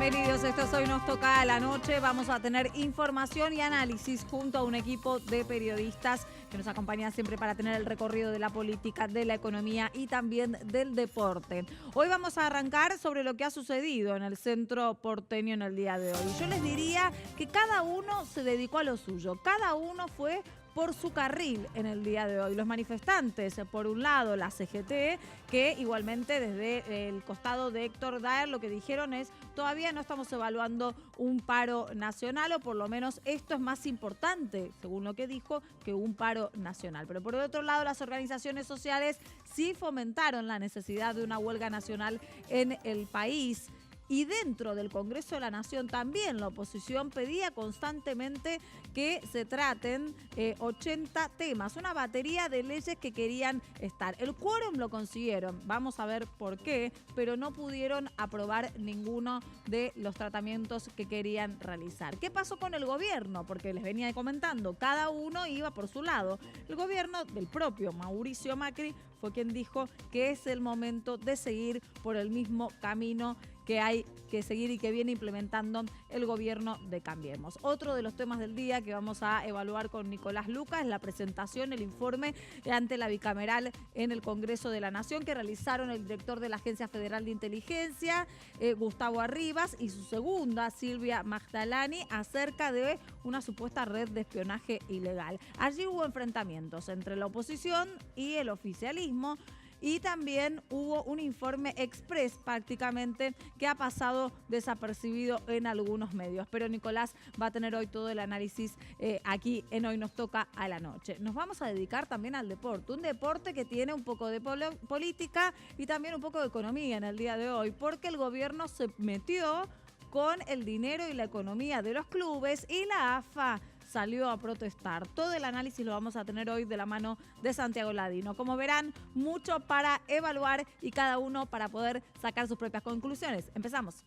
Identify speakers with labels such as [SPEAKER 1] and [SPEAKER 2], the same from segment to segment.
[SPEAKER 1] Bienvenidos, esto es Hoy Nos Toca a la Noche. Vamos a tener información y análisis junto a un equipo de periodistas que nos acompaña siempre para tener el recorrido de la política, de la economía y también del deporte. Hoy vamos a arrancar sobre lo que ha sucedido en el centro porteño en el día de hoy. Yo les diría que cada uno se dedicó a lo suyo, cada uno fue por su carril en el día de hoy. Los manifestantes, por un lado la CGT, que igualmente desde el costado de Héctor Daer lo que dijeron es todavía no estamos evaluando un paro nacional, o por lo menos esto es más importante, según lo que dijo, que un paro nacional. Pero por el otro lado, las organizaciones sociales sí fomentaron la necesidad de una huelga nacional en el país. Y dentro del Congreso de la Nación también la oposición pedía constantemente que se traten 80 temas, una batería de leyes que querían estar. El quórum lo consiguieron, vamos a ver por qué, pero no pudieron aprobar ninguno de los tratamientos que querían realizar. ¿Qué pasó con el gobierno? Porque les venía comentando, cada uno iba por su lado. El gobierno del propio Mauricio Macri fue quien dijo que es el momento de seguir por el mismo camino que hay que seguir y que viene implementando el gobierno de Cambiemos. Otro de los temas del día que vamos a evaluar con Nicolás Luca es la presentación, el informe ante la bicameral en el Congreso de la Nación que realizaron el director de la Agencia Federal de Inteligencia, Gustavo Arribas, y su segunda, Silvia Magdalani, acerca de una supuesta red de espionaje ilegal. Allí hubo enfrentamientos entre la oposición y el oficialismo. Y también hubo un informe express prácticamente que ha pasado desapercibido en algunos medios. Pero Nicolás va a tener hoy todo el análisis aquí en Hoy Nos Toca a la Noche. Nos vamos a dedicar también al deporte. Un deporte que tiene un poco de política y también un poco de economía en el día de hoy. Porque el gobierno se metió con el dinero y la economía de los clubes y la AFA salió a protestar. Todo el análisis lo vamos a tener hoy de la mano de Santiago Ladino. Como verán, mucho para evaluar y cada uno para poder sacar sus propias conclusiones. Empezamos.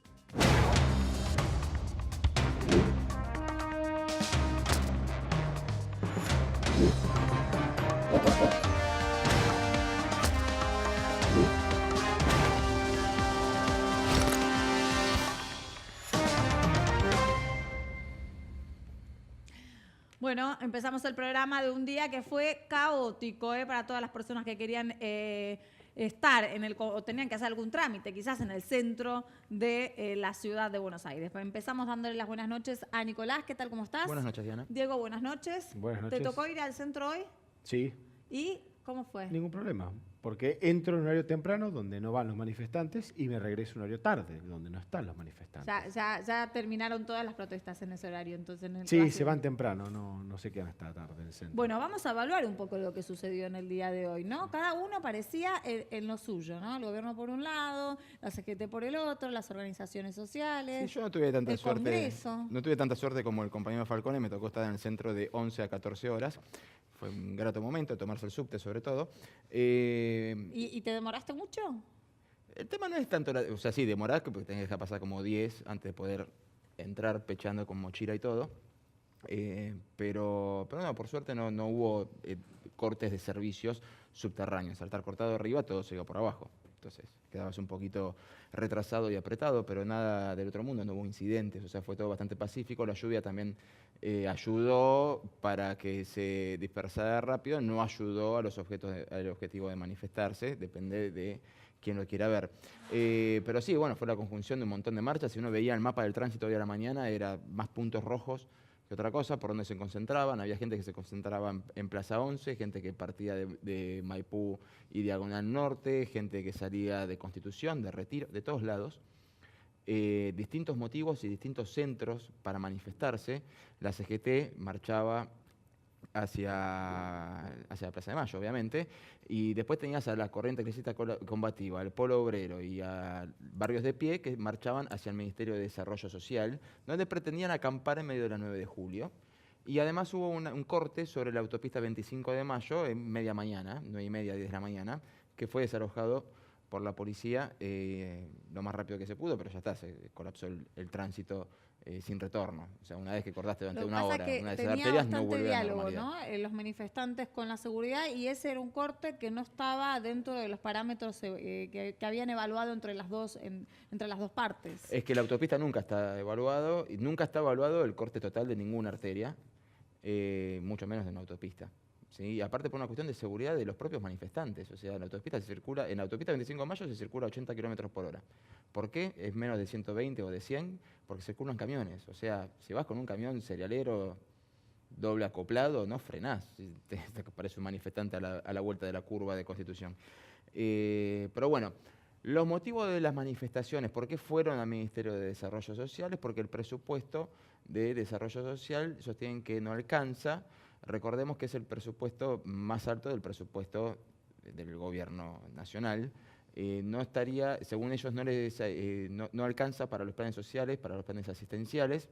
[SPEAKER 1] Bueno, empezamos el programa de un día que fue caótico para todas las personas que querían estar o tenían que hacer algún trámite, quizás en el centro de la ciudad de Buenos Aires. Empezamos dándole las buenas noches a Nicolás. ¿Qué tal? ¿Cómo estás?
[SPEAKER 2] Buenas noches, Diana.
[SPEAKER 1] Diego, buenas noches.
[SPEAKER 3] Buenas noches.
[SPEAKER 1] ¿Te tocó ir al centro hoy?
[SPEAKER 3] Sí.
[SPEAKER 1] ¿Y cómo fue?
[SPEAKER 3] Ningún problema, porque entro en horario temprano donde no van los manifestantes y me regreso en horario tarde donde no están los manifestantes.
[SPEAKER 1] Ya terminaron todas las protestas en ese horario, entonces.
[SPEAKER 3] Sí, se van temprano, no se quedan hasta tarde en el centro.
[SPEAKER 1] Bueno, vamos a evaluar un poco lo que sucedió en el día de hoy, ¿no? Cada uno parecía en lo suyo, ¿no? El gobierno por un lado, la CGT por el otro, las organizaciones sociales.
[SPEAKER 2] Sí, yo no tuve tanta suerte.
[SPEAKER 1] Congreso.
[SPEAKER 2] No tuve tanta suerte como el compañero Falcone, me tocó estar en el centro de 11 a 14 horas. Fue un grato momento, tomarse el subte sobre todo.
[SPEAKER 1] ¿Y te demoraste mucho?
[SPEAKER 2] El tema no es tanto, o sea, sí, demorar, porque tenés que dejar pasar como 10 antes de poder entrar pechando con mochila y todo. Pero no, por suerte no hubo cortes de servicios subterráneos. Al estar cortado arriba, todo se iba por abajo. Entonces quedabas un poquito retrasado y apretado, pero nada del otro mundo, no hubo incidentes, o sea, fue todo bastante pacífico. La lluvia también ayudó para que se dispersara rápido, no ayudó al objetivo de manifestarse, depende de quien lo quiera ver. Pero sí, bueno, fue la conjunción de un montón de marchas. Si uno veía el mapa del tránsito hoy a la mañana, era más puntos rojos que otra cosa, por donde se concentraban. Había gente que se concentraba en Plaza 11, gente que partía de Maipú y Diagonal Norte, gente que salía de Constitución, de Retiro, de todos lados. Distintos motivos y distintos centros para manifestarse. La CGT marchaba hacia la Plaza de Mayo, obviamente, y después tenías a la corriente clasista combativa, al Polo Obrero y a Barrios de Pie que marchaban hacia el Ministerio de Desarrollo Social, donde pretendían acampar en medio de la 9 de julio. Y además hubo un corte sobre la autopista 25 de mayo en media mañana, 9:30, 10 de la mañana, que fue desalojado por la policía lo más rápido que se pudo, pero ya está, se colapsó el tránsito sin retorno. O sea, una vez que cortaste durante
[SPEAKER 1] Lo que
[SPEAKER 2] una
[SPEAKER 1] pasa
[SPEAKER 2] hora
[SPEAKER 1] que
[SPEAKER 2] una de esas
[SPEAKER 1] tenía
[SPEAKER 2] arterias, no
[SPEAKER 1] bastante
[SPEAKER 2] vuelve a la
[SPEAKER 1] diálogo,
[SPEAKER 2] normalidad.
[SPEAKER 1] ¿no? Los manifestantes con la seguridad, y ese era un corte que no estaba dentro de los parámetros que habían evaluado entre las dos partes.
[SPEAKER 2] Es que la autopista nunca está evaluado, y nunca está evaluado el corte total de ninguna arteria, mucho menos de una autopista. ¿Sí? Y aparte por una cuestión de seguridad de los propios manifestantes. O sea, en la autopista en la autopista 25 de mayo se circula a 80 kilómetros por hora. ¿Por qué? Es menos de 120 o de 100, porque circulan camiones. O sea, si vas con un camión cerealero doble acoplado, no frenás. Te parece un manifestante a la vuelta de la curva de Constitución. Pero bueno, los motivos de las manifestaciones, ¿por qué fueron al Ministerio de Desarrollo Social? Es porque el presupuesto de Desarrollo Social sostienen que no alcanza. Recordemos que es el presupuesto más alto del presupuesto del gobierno nacional. No estaría, según ellos, no alcanza para los planes sociales, para los planes asistenciales.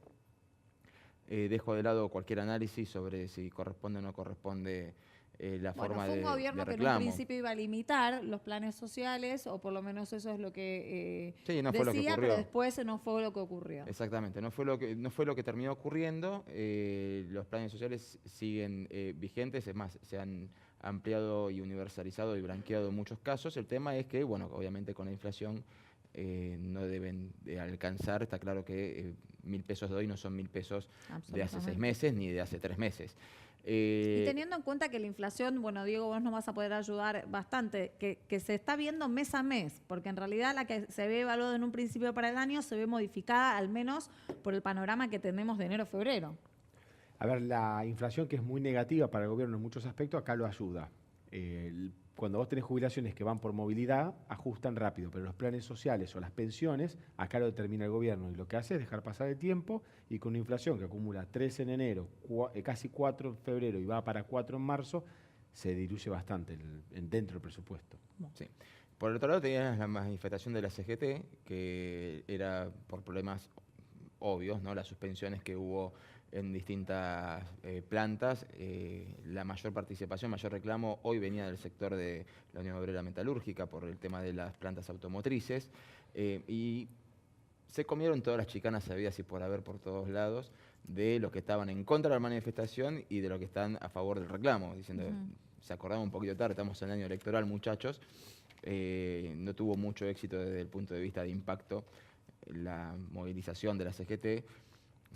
[SPEAKER 2] Dejo de lado cualquier análisis sobre si corresponde o no corresponde la forma de reclamo.
[SPEAKER 1] Fue un gobierno que en un principio iba a limitar los planes sociales, o por lo menos eso es lo que
[SPEAKER 2] sí, no
[SPEAKER 1] decía,
[SPEAKER 2] fue lo que ocurrió.
[SPEAKER 1] pero después no fue lo que ocurrió.
[SPEAKER 2] Exactamente, no fue lo que terminó ocurriendo. Los planes sociales siguen vigentes, es más, se han ampliado y universalizado y blanqueado en muchos casos. El tema es que, bueno, obviamente con la inflación no deben de alcanzar. Está claro que 1.000 pesos de hoy no son 1.000 pesos de hace 6 meses ni de hace 3 meses.
[SPEAKER 1] Y teniendo en cuenta que la inflación, bueno, Diego, vos nos vas a poder ayudar bastante, que se está viendo mes a mes, porque en realidad la que se ve evaluada en un principio para el año se ve modificada al menos por el panorama que tenemos de enero a febrero.
[SPEAKER 3] A ver, la inflación, que es muy negativa para el gobierno en muchos aspectos, acá lo ayuda. Cuando vos tenés jubilaciones que van por movilidad, ajustan rápido, pero los planes sociales o las pensiones, acá lo determina el gobierno, y lo que hace es dejar pasar el tiempo, y con una inflación que acumula 3 en enero, casi 4 en febrero y va para 4 en marzo, se diluye bastante dentro del presupuesto.
[SPEAKER 2] Sí. Por el otro lado tenías la manifestación de la CGT, que era por problemas obvios, ¿no? Las suspensiones que hubo en distintas plantas. La mayor participación, mayor reclamo hoy venía del sector de la Unión Obrera Metalúrgica por el tema de las plantas automotrices, y se comieron todas las chicanas habidas y por haber por todos lados de los que estaban en contra de la manifestación y de los que están a favor del reclamo, diciendo, se acordaban un poquito tarde, estamos en el año electoral, muchachos. No tuvo mucho éxito desde el punto de vista de impacto la movilización de la CGT.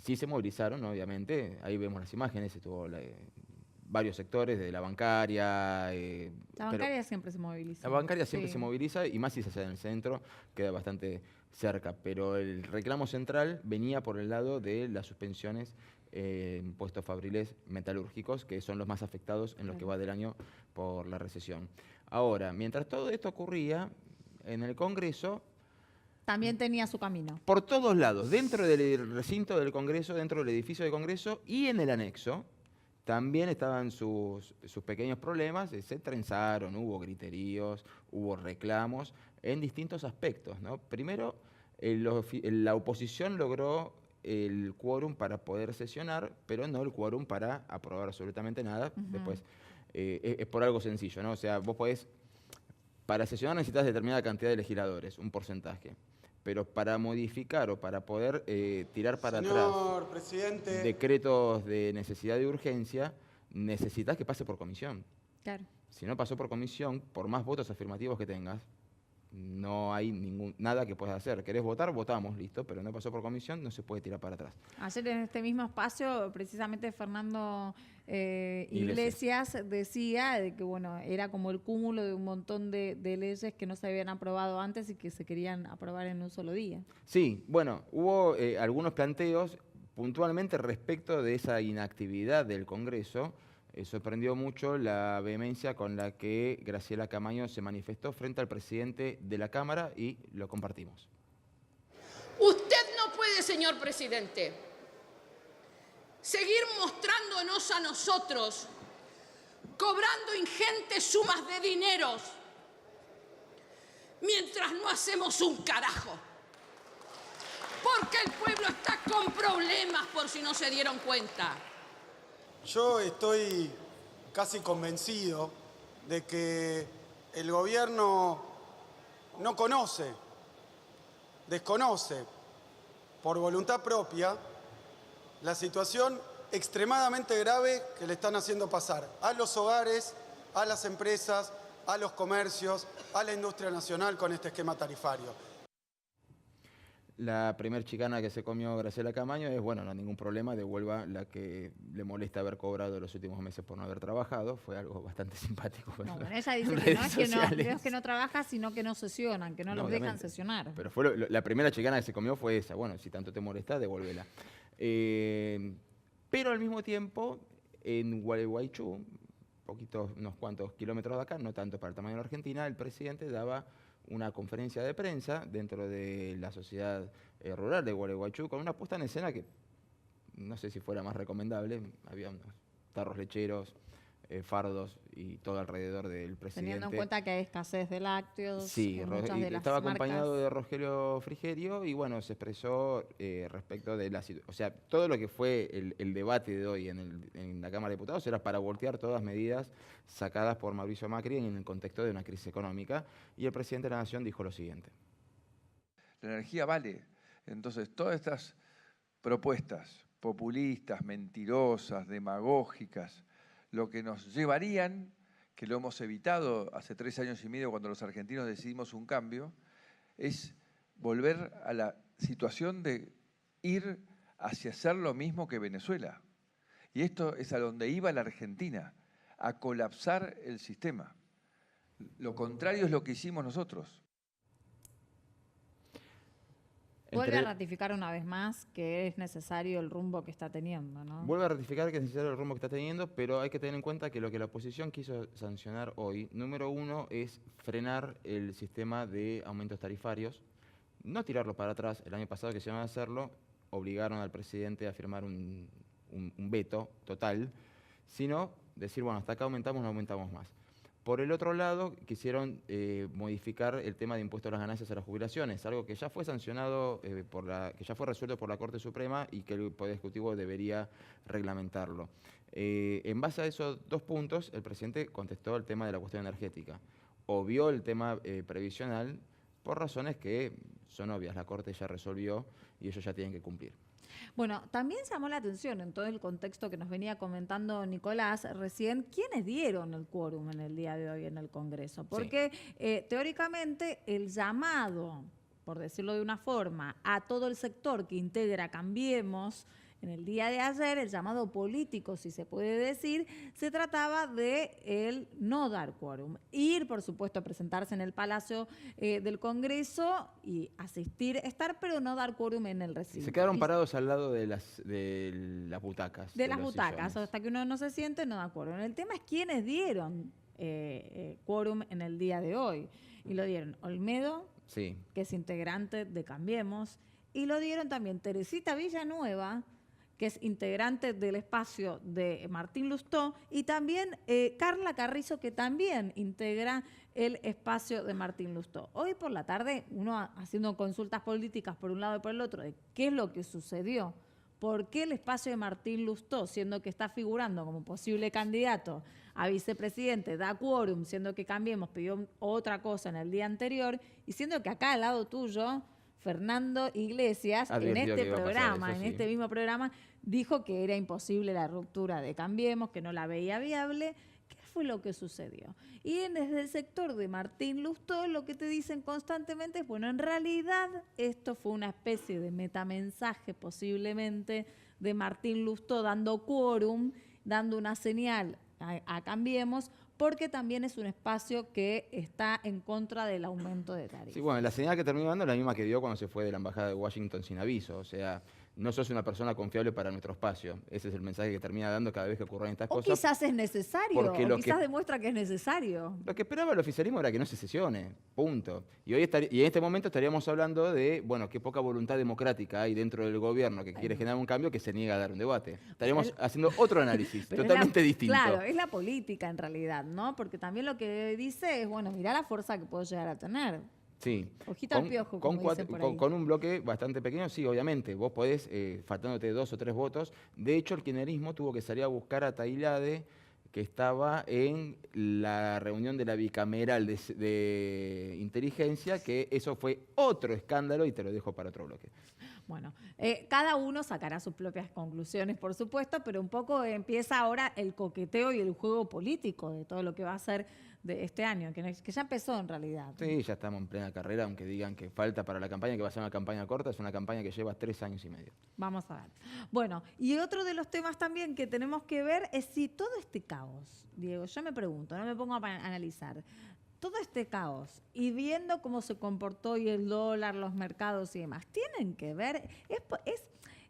[SPEAKER 2] Sí se movilizaron, obviamente, ahí vemos las imágenes, estuvo varios sectores de la bancaria.
[SPEAKER 1] La bancaria siempre se moviliza.
[SPEAKER 2] La bancaria siempre se moviliza, y más si se hace en el centro, queda bastante cerca, pero el reclamo central venía por el lado de las suspensiones en puestos fabriles metalúrgicos, que son los más afectados en lo que va del año por la recesión. Ahora, mientras todo esto ocurría, en el Congreso
[SPEAKER 1] también tenía su camino.
[SPEAKER 2] Por todos lados, dentro del recinto del Congreso, dentro del edificio del Congreso y en el anexo, también estaban sus pequeños problemas. Se trenzaron, hubo griteríos, hubo reclamos en distintos aspectos, ¿no? Primero, la oposición logró el quórum para poder sesionar, pero no el quórum para aprobar absolutamente nada. Después, es por algo sencillo, ¿no? O sea, vos podés, para sesionar necesitas determinada cantidad de legisladores, un porcentaje. Pero para modificar o para poder tirar para atrás
[SPEAKER 4] presidente,
[SPEAKER 2] decretos de necesidad de urgencia, necesitas que pase por comisión.
[SPEAKER 1] Claro.
[SPEAKER 2] Si no pasó por comisión, por más votos afirmativos que tengas, no hay nada que puedas hacer. ¿Querés votar? Votamos, listo, pero no pasó por comisión, no se puede tirar para atrás.
[SPEAKER 1] Ayer en este mismo espacio, precisamente Fernando Iglesias decía de que bueno, era como el cúmulo de un montón de leyes que no se habían aprobado antes y que se querían aprobar en un solo día.
[SPEAKER 2] Sí, bueno, hubo algunos planteos puntualmente respecto de esa inactividad del Congreso. Sorprendió mucho la vehemencia con la que Graciela Camaño se manifestó frente al presidente de la Cámara, y lo compartimos.
[SPEAKER 5] Usted no puede, señor presidente, seguir mostrándonos a nosotros cobrando ingentes sumas de dineros mientras no hacemos un carajo. Porque el pueblo está con problemas, por si no se dieron cuenta.
[SPEAKER 4] yo estoy casi convencido de que el gobierno no conoce, desconoce por voluntad propia la situación extremadamente grave que le están haciendo pasar a los hogares, a las empresas, a los comercios, a la industria nacional con este esquema tarifario.
[SPEAKER 2] La primer chicana que se comió Graciela Camaño es, bueno, no hay ningún problema, devuelva la que le molesta haber cobrado los últimos meses por no haber trabajado. Fue algo bastante simpático.
[SPEAKER 1] No, bueno, ella dice que no es que no trabaja, sino que no sesionan, que no los dejan sesionar.
[SPEAKER 2] Pero fue la primera chicana que se comió fue esa. Bueno, si tanto te molesta, devuélvela. Pero al mismo tiempo, en Gualeguaychú, unos cuantos kilómetros de acá, no tanto para el tamaño de la Argentina, el presidente daba una conferencia de prensa dentro de la sociedad rural de Gualeguaychú con una puesta en escena que no sé si fuera más recomendable. Había unos tarros lecheros, fardos y todo alrededor del presidente.
[SPEAKER 1] Teniendo en cuenta que hay escasez de lácteos.
[SPEAKER 2] Sí, estaba acompañado de Rogelio Frigerio y bueno, se expresó respecto de la situación. O sea, todo lo que fue el debate de hoy en la Cámara de Diputados era para voltear todas las medidas sacadas por Mauricio Macri en el contexto de una crisis económica, y el presidente de la Nación dijo lo siguiente.
[SPEAKER 6] La energía vale. Entonces, todas estas propuestas populistas, mentirosas, demagógicas, lo que nos llevarían, que lo hemos evitado hace 3 años y medio cuando los argentinos decidimos un cambio, es volver a la situación de ir hacia hacer lo mismo que Venezuela. Y esto es a donde iba la Argentina, a colapsar el sistema. Lo contrario es lo que hicimos nosotros.
[SPEAKER 1] Vuelve a ratificar una vez más que es necesario el rumbo que está teniendo, ¿no?
[SPEAKER 2] Vuelve a ratificar que es necesario el rumbo que está teniendo, pero hay que tener en cuenta que lo que la oposición quiso sancionar hoy, número uno, es frenar el sistema de aumentos tarifarios, no tirarlo para atrás. El año pasado que se iban a hacerlo, obligaron al presidente a firmar un veto total, sino decir, bueno, hasta acá aumentamos, no aumentamos más. Por el otro lado, quisieron modificar el tema de impuestos a las ganancias a las jubilaciones, algo que ya fue sancionado, que ya fue resuelto por la Corte Suprema y que el Poder Ejecutivo debería reglamentarlo. En base a esos 2 puntos, el presidente contestó el tema de la cuestión energética. Obvió el tema previsional por razones que son obvias. La Corte ya resolvió y ellos ya tienen que cumplir.
[SPEAKER 1] Bueno, también llamó la atención en todo el contexto que nos venía comentando Nicolás recién, ¿quiénes dieron el quórum en el día de hoy en el Congreso? Porque teóricamente el llamado, por decirlo de una forma, a todo el sector que integra Cambiemos, en el día de ayer, el llamado político, si se puede decir, se trataba de el no dar quórum. Ir, por supuesto, a presentarse en el Palacio del Congreso y estar, pero no dar quórum en el recinto.
[SPEAKER 2] Se quedaron parados al lado de las butacas.
[SPEAKER 1] De las butacas, hasta que uno no se siente, no da quórum. El tema es quiénes dieron quórum en el día de hoy. Y lo dieron Olmedo,
[SPEAKER 2] sí,
[SPEAKER 1] que es integrante de Cambiemos, y lo dieron también Teresita Villanueva, que es integrante del espacio de Martín Lustó, y también Carla Carrizo, que también integra el espacio de Martín Lustó. Hoy por la tarde, uno haciendo consultas políticas por un lado y por el otro, de qué es lo que sucedió, por qué el espacio de Martín Lustó, siendo que está figurando como posible candidato a vicepresidente, da quórum, siendo que Cambiemos pidió otra cosa en el día anterior, y siendo que acá al lado tuyo, Fernando Iglesias, en este programa, en este mismo programa, dijo que era imposible la ruptura de Cambiemos, que no la veía viable. ¿Qué fue lo que sucedió? Y desde el sector de Martín Lustó, lo que te dicen constantemente es, bueno, en realidad esto fue una especie de metamensaje posiblemente de Martín Lustó dando quórum, dando una señal a Cambiemos, porque también es un espacio que está en contra del aumento de tarifas.
[SPEAKER 2] Sí, bueno, la señal que terminó dando es la misma que dio cuando se fue de la Embajada de Washington sin aviso. O sea, no sos una persona confiable para nuestro espacio. Ese es el mensaje que termina dando cada vez que ocurren estas cosas.
[SPEAKER 1] O quizás es necesario, o quizás demuestra que es necesario.
[SPEAKER 2] Lo que esperaba el oficialismo era que no se sesione, punto. Y en este momento estaríamos hablando de, bueno, qué poca voluntad democrática hay dentro del gobierno que quiere generar un cambio que se niega a dar un debate. Estaríamos haciendo otro análisis, totalmente distinto.
[SPEAKER 1] Claro, es la política en realidad, ¿no? Porque también lo que dice es, bueno, mirá la fuerza que puedo llegar a tener.
[SPEAKER 2] Sí.
[SPEAKER 1] Ojito al piojo, como dicen por ahí.
[SPEAKER 2] Con un bloque bastante pequeño, sí, obviamente. Vos podés, faltándote 2 o 3 votos. De hecho, el kirchnerismo tuvo que salir a buscar a Tailade, que estaba en la reunión de la bicameral de inteligencia, que eso fue otro escándalo y te lo dejo para otro bloque.
[SPEAKER 1] Bueno, cada uno sacará sus propias conclusiones, por supuesto, pero un poco empieza ahora el coqueteo y el juego político de todo lo que va a ser de este año, que ya empezó en realidad.
[SPEAKER 2] Sí, ya estamos en plena carrera, aunque digan que falta para la campaña, que va a ser una campaña corta, es una campaña que lleva 3 años y medio.
[SPEAKER 1] Vamos a ver. Bueno, y otro de los temas también que tenemos que ver es si todo este caos, Diego, yo me pregunto, no me pongo a analizar, todo este caos y viendo cómo se comportó y el dólar, los mercados y demás, ¿tienen que ver?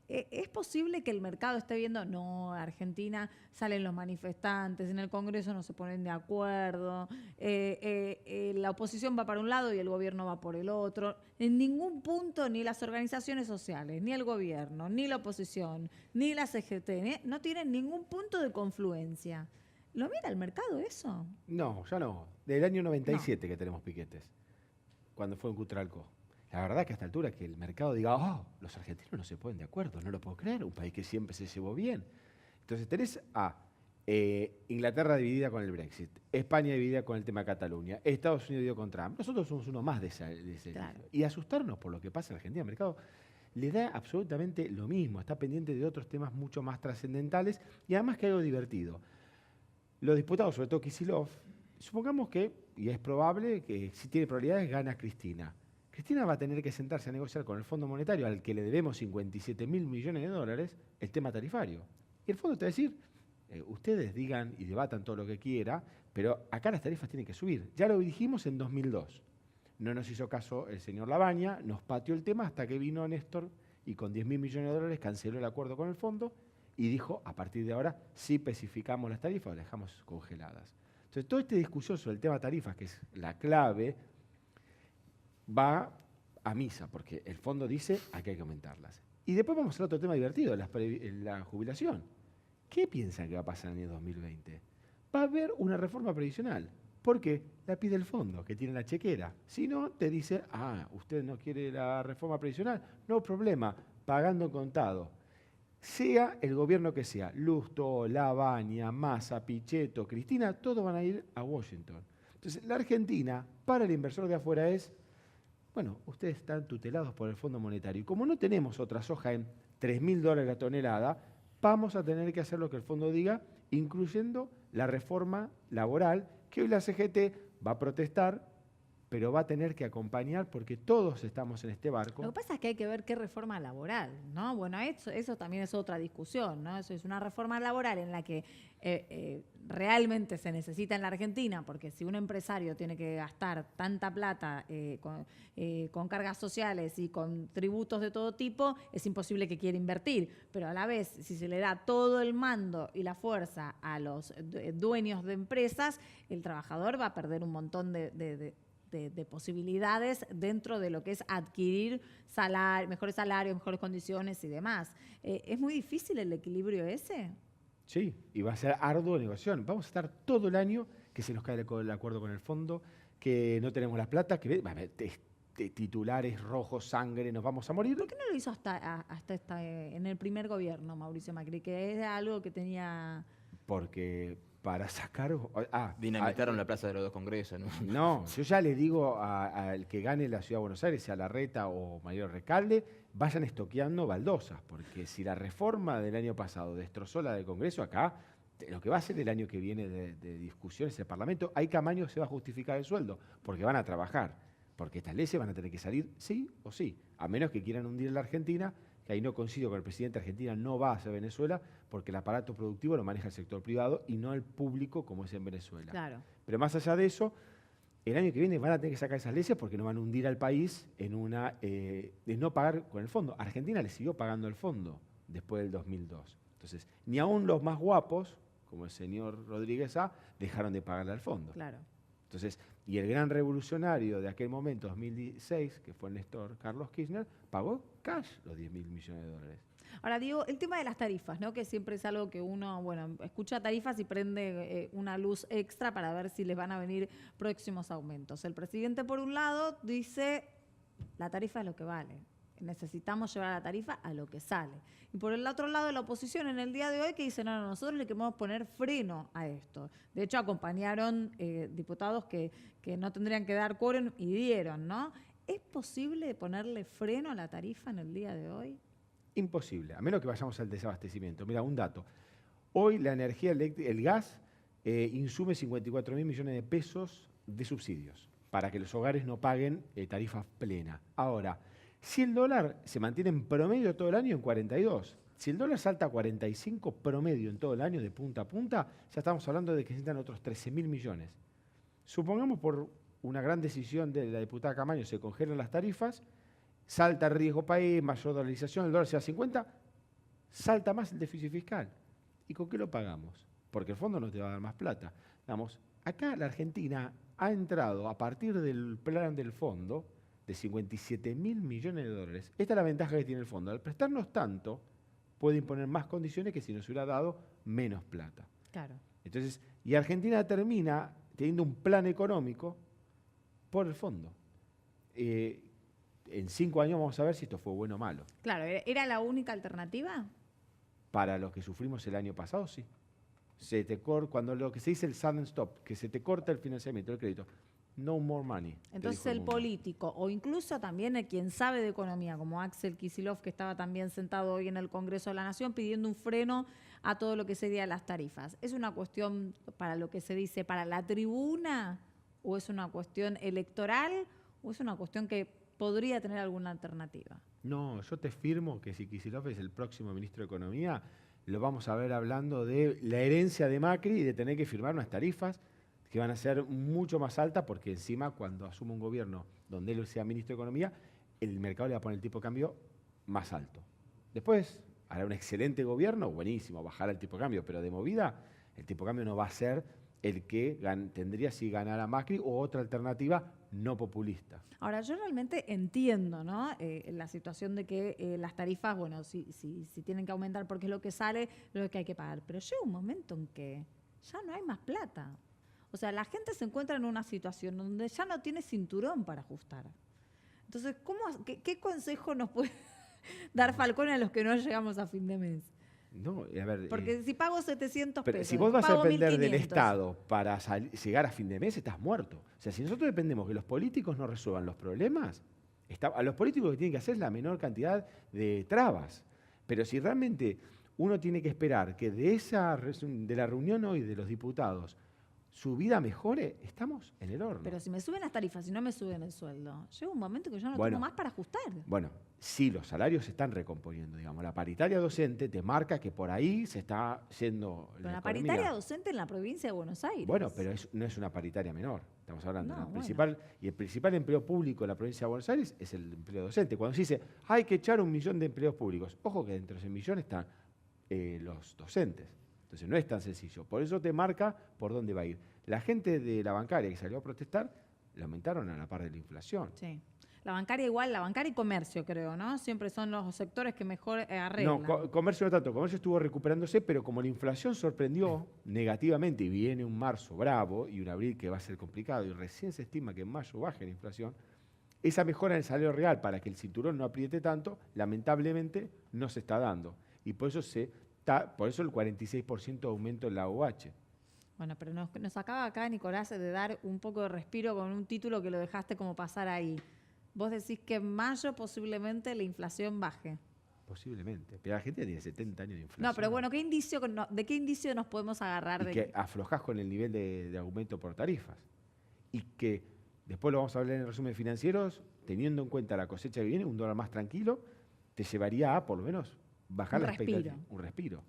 [SPEAKER 1] ¿Es posible que el mercado esté viendo, no, Argentina salen los manifestantes, en el Congreso no se ponen de acuerdo, la oposición va para un lado y el gobierno va por el otro? En ningún punto ni las organizaciones sociales, ni el gobierno, ni la oposición, ni la CGT, no tienen ningún punto de confluencia. ¿Lo mira el mercado eso?
[SPEAKER 3] No, ya no. Del año 97 que tenemos piquetes, cuando fue en Cutralcó. La verdad que a esta altura que el mercado diga, oh, los argentinos no se ponen de acuerdo, no lo puedo creer, un país que siempre se llevó bien. Entonces tenés a Inglaterra dividida con el Brexit, España dividida con el tema Cataluña, Estados Unidos dividido con Trump. Nosotros somos uno más de ese
[SPEAKER 1] Claro.
[SPEAKER 3] Y asustarnos por lo que pasa en Argentina, el mercado le da absolutamente lo mismo, está pendiente de otros temas mucho más trascendentales y además que hay algo divertido. Los diputados, sobre todo Kicillof, supongamos que, y es probable que si tiene probabilidades, gana Cristina. Cristina va a tener que sentarse a negociar con el Fondo Monetario, al que le debemos 57.000 millones de dólares, el tema tarifario. Y el fondo te va a decir, ustedes digan y debatan todo lo que quiera, pero acá las tarifas tienen que subir. Ya lo dijimos en 2002. No nos hizo caso el señor Labaña, nos pateó el tema hasta que vino Néstor y con 10.000 millones de dólares canceló el acuerdo con el fondo y dijo, a partir de ahora, sí especificamos las tarifas o las dejamos congeladas. Entonces, toda esta discusión sobre el tema tarifas, que es la clave, va a misa, porque el fondo dice que hay que aumentarlas. Y después vamos a otro tema divertido, la jubilación. ¿Qué piensan que va a pasar en el 2020? Va a haber una reforma previsional. ¿Por qué? La pide el fondo, que tiene la chequera. Si no, te dice, usted no quiere la reforma previsional, no problema, pagando en contado. Sea el gobierno que sea, Lustó, Labaña, Massa, Pichetto, Cristina, todos van a ir a Washington. Entonces, la Argentina, para el inversor de afuera es, bueno, ustedes están tutelados por el Fondo Monetario. Y como no tenemos otra soja en $3.000 la tonelada, vamos a tener que hacer lo que el fondo diga, incluyendo la reforma laboral, que hoy la CGT va a protestar, pero va a tener que acompañar porque todos estamos en este barco.
[SPEAKER 1] Lo que pasa es que hay que ver qué reforma laboral, ¿no? Bueno, eso también es otra discusión, ¿no? Eso es una reforma laboral en la que realmente se necesita en la Argentina, porque si un empresario tiene que gastar tanta plata con cargas sociales y con tributos de todo tipo, es imposible que quiera invertir. Pero a la vez, si se le da todo el mando y la fuerza a los dueños de empresas, el trabajador va a perder un montón de posibilidades dentro de lo que es adquirir mejores salarios, mejores condiciones y demás. ¿Es muy difícil el equilibrio ese?
[SPEAKER 3] Sí, y va a ser arduo la negociación. Vamos a estar todo el año que se nos cae el acuerdo con el fondo, que no tenemos la plata, que titulares rojos, sangre, nos vamos a morir.
[SPEAKER 1] ¿Por qué no lo hizo hasta en el primer gobierno, Mauricio Macri, que era algo que tenía...?
[SPEAKER 3] Porque para sacar...
[SPEAKER 2] Dinamitaron la plaza de los dos congresos, ¿no?
[SPEAKER 3] No, yo ya le digo al que gane la Ciudad de Buenos Aires, sea Larreta o Mario Recalde, vayan estoqueando baldosas, porque si la reforma del año pasado destrozó la del Congreso, acá lo que va a ser el año que viene de discusiones en el Parlamento, hay Camaño se va a justificar el sueldo, porque van a trabajar, porque estas leyes van a tener que salir sí o sí, a menos que quieran hundir a la Argentina, que ahí no coincido con el presidente. Argentina no va hacia Venezuela porque el aparato productivo lo maneja el sector privado y no el público como es en Venezuela.
[SPEAKER 1] Claro.
[SPEAKER 3] Pero más allá de eso, el año que viene van a tener que sacar esas leyes porque no van a hundir al país en una de no pagar con el fondo. Argentina le siguió pagando el fondo después del 2002. Entonces, ni aún los más guapos, como el señor Rodríguez A., dejaron de pagarle al fondo.
[SPEAKER 1] Claro.
[SPEAKER 3] Entonces, y el gran revolucionario de aquel momento, 2016, que fue Néstor Carlos Kirchner, pagó cash los 10.000 millones de dólares.
[SPEAKER 1] Ahora digo, el tema de las tarifas, ¿no? Que siempre es algo que uno, escucha tarifas y prende una luz extra para ver si les van a venir próximos aumentos. El presidente, por un lado, dice, la tarifa es lo que vale. Necesitamos llevar la tarifa a lo que sale. Y por el otro lado, la oposición en el día de hoy que dice, no, nosotros le queremos poner freno a esto. De hecho, acompañaron diputados que no tendrían que dar quórum y dieron, ¿no? ¿Es posible ponerle freno a la tarifa en el día de hoy?
[SPEAKER 3] Imposible, a menos que vayamos al desabastecimiento. Mira, un dato. Hoy la energía eléctrica, el gas, insume 54.000 millones de pesos de subsidios para que los hogares no paguen tarifa plena. Ahora, si el dólar se mantiene en promedio todo el año en 42, si el dólar salta a 45 promedio en todo el año de punta a punta, ya estamos hablando de que necesitan otros 13.000 millones. Supongamos por una gran decisión de la diputada Camaño se congelan las tarifas, salta el riesgo país, mayor dolarización, el dólar se va a 50, salta más el déficit fiscal. ¿Y con qué lo pagamos? Porque el fondo no te va a dar más plata. Vamos, acá la Argentina ha entrado a partir del plan del fondo de 57.000 millones de dólares. Esta es la ventaja que tiene el fondo. Al prestarnos tanto, puede imponer más condiciones que si nos hubiera dado menos plata.
[SPEAKER 1] Claro.
[SPEAKER 3] Entonces, y Argentina termina teniendo un plan económico por el fondo. En 5 años vamos a ver si esto fue bueno o malo.
[SPEAKER 1] Claro, ¿era la única alternativa?
[SPEAKER 3] Para los que sufrimos el año pasado, sí. Cuando lo que se dice el sudden stop, que se te corta el financiamiento, el crédito, no more money.
[SPEAKER 1] Entonces el político, o incluso también el quien sabe de economía, como Axel Kicillof, que estaba también sentado hoy en el Congreso de la Nación pidiendo un freno a todo lo que sería las tarifas. ¿Es una cuestión para lo que se dice para la tribuna? ¿O es una cuestión electoral? ¿O es una cuestión que podría tener alguna alternativa?
[SPEAKER 3] No, yo te firmo que si Kicillof es el próximo ministro de Economía, lo vamos a ver hablando de la herencia de Macri y de tener que firmar unas tarifas que van a ser mucho más altas, porque encima cuando asuma un gobierno donde él sea ministro de Economía, el mercado le va a poner el tipo de cambio más alto. Después hará un excelente gobierno, buenísimo, bajará el tipo de cambio, pero de movida el tipo de cambio no va a ser el que tendría si ganara Macri o otra alternativa no populista.
[SPEAKER 1] Ahora, yo realmente entiendo, ¿no? La situación de que las tarifas, bueno, si tienen que aumentar porque es lo que sale, lo que hay que pagar. Pero llega un momento en que ya no hay más plata. O sea, la gente se encuentra en una situación donde ya no tiene cinturón para ajustar. Entonces, ¿qué consejo nos puede dar Falcón a los que no llegamos a fin de mes?
[SPEAKER 3] No, a ver,
[SPEAKER 1] porque si pago 700
[SPEAKER 3] pero
[SPEAKER 1] pesos,
[SPEAKER 3] si vos vas a depender
[SPEAKER 1] 1.500.
[SPEAKER 3] del Estado para llegar a fin de mes, estás muerto. O sea, si nosotros dependemos que los políticos no resuelvan los problemas, a los políticos lo que tienen que hacer es la menor cantidad de trabas. Pero si realmente uno tiene que esperar que de la reunión hoy de los diputados su vida mejore, estamos en el horno.
[SPEAKER 1] Pero si me suben las tarifas y no me suben el sueldo, llega un momento que yo no tengo más para ajustar.
[SPEAKER 3] Bueno, sí, los salarios se están recomponiendo, digamos. La paritaria docente te marca que por ahí se está yendo
[SPEAKER 1] Pero la paritaria docente en la provincia de Buenos Aires.
[SPEAKER 3] Bueno, pero no es una paritaria menor. Estamos hablando.
[SPEAKER 1] No,
[SPEAKER 3] Y el principal empleo público en la provincia de Buenos Aires es el empleo docente. Cuando se dice, hay que echar 1 millón de empleos públicos, ojo que dentro de ese millón están los docentes. Entonces no es tan sencillo. Por eso te marca por dónde va a ir. La gente de la bancaria que salió a protestar, la aumentaron a la par de la inflación.
[SPEAKER 1] Sí. La bancaria igual, la bancaria y comercio, creo, ¿no? Siempre son los sectores que mejor arreglan.
[SPEAKER 3] No, comercio no tanto. Comercio estuvo recuperándose, pero como la inflación sorprendió negativamente y viene un marzo bravo y un abril que va a ser complicado y recién se estima que en mayo baje la inflación, esa mejora en el salario real para que el cinturón no apriete tanto, lamentablemente no se está dando. Y por eso el 46% de aumento en la OH.
[SPEAKER 1] Bueno, pero nos acaba acá, Nicolás, de dar un poco de respiro con un título que lo dejaste como pasar ahí. Vos decís que en mayo posiblemente la inflación baje.
[SPEAKER 3] Posiblemente. Pero la Argentina tiene 70 años de inflación.
[SPEAKER 1] No, pero bueno, ¿de qué indicio nos podemos agarrar?
[SPEAKER 3] Y que aflojás con el nivel de aumento por tarifas. Y que, después lo vamos a hablar en el resumen financieros, teniendo en cuenta la cosecha que viene, un dólar más tranquilo, te llevaría a, por lo menos, bajar la expectativa. Un respiro.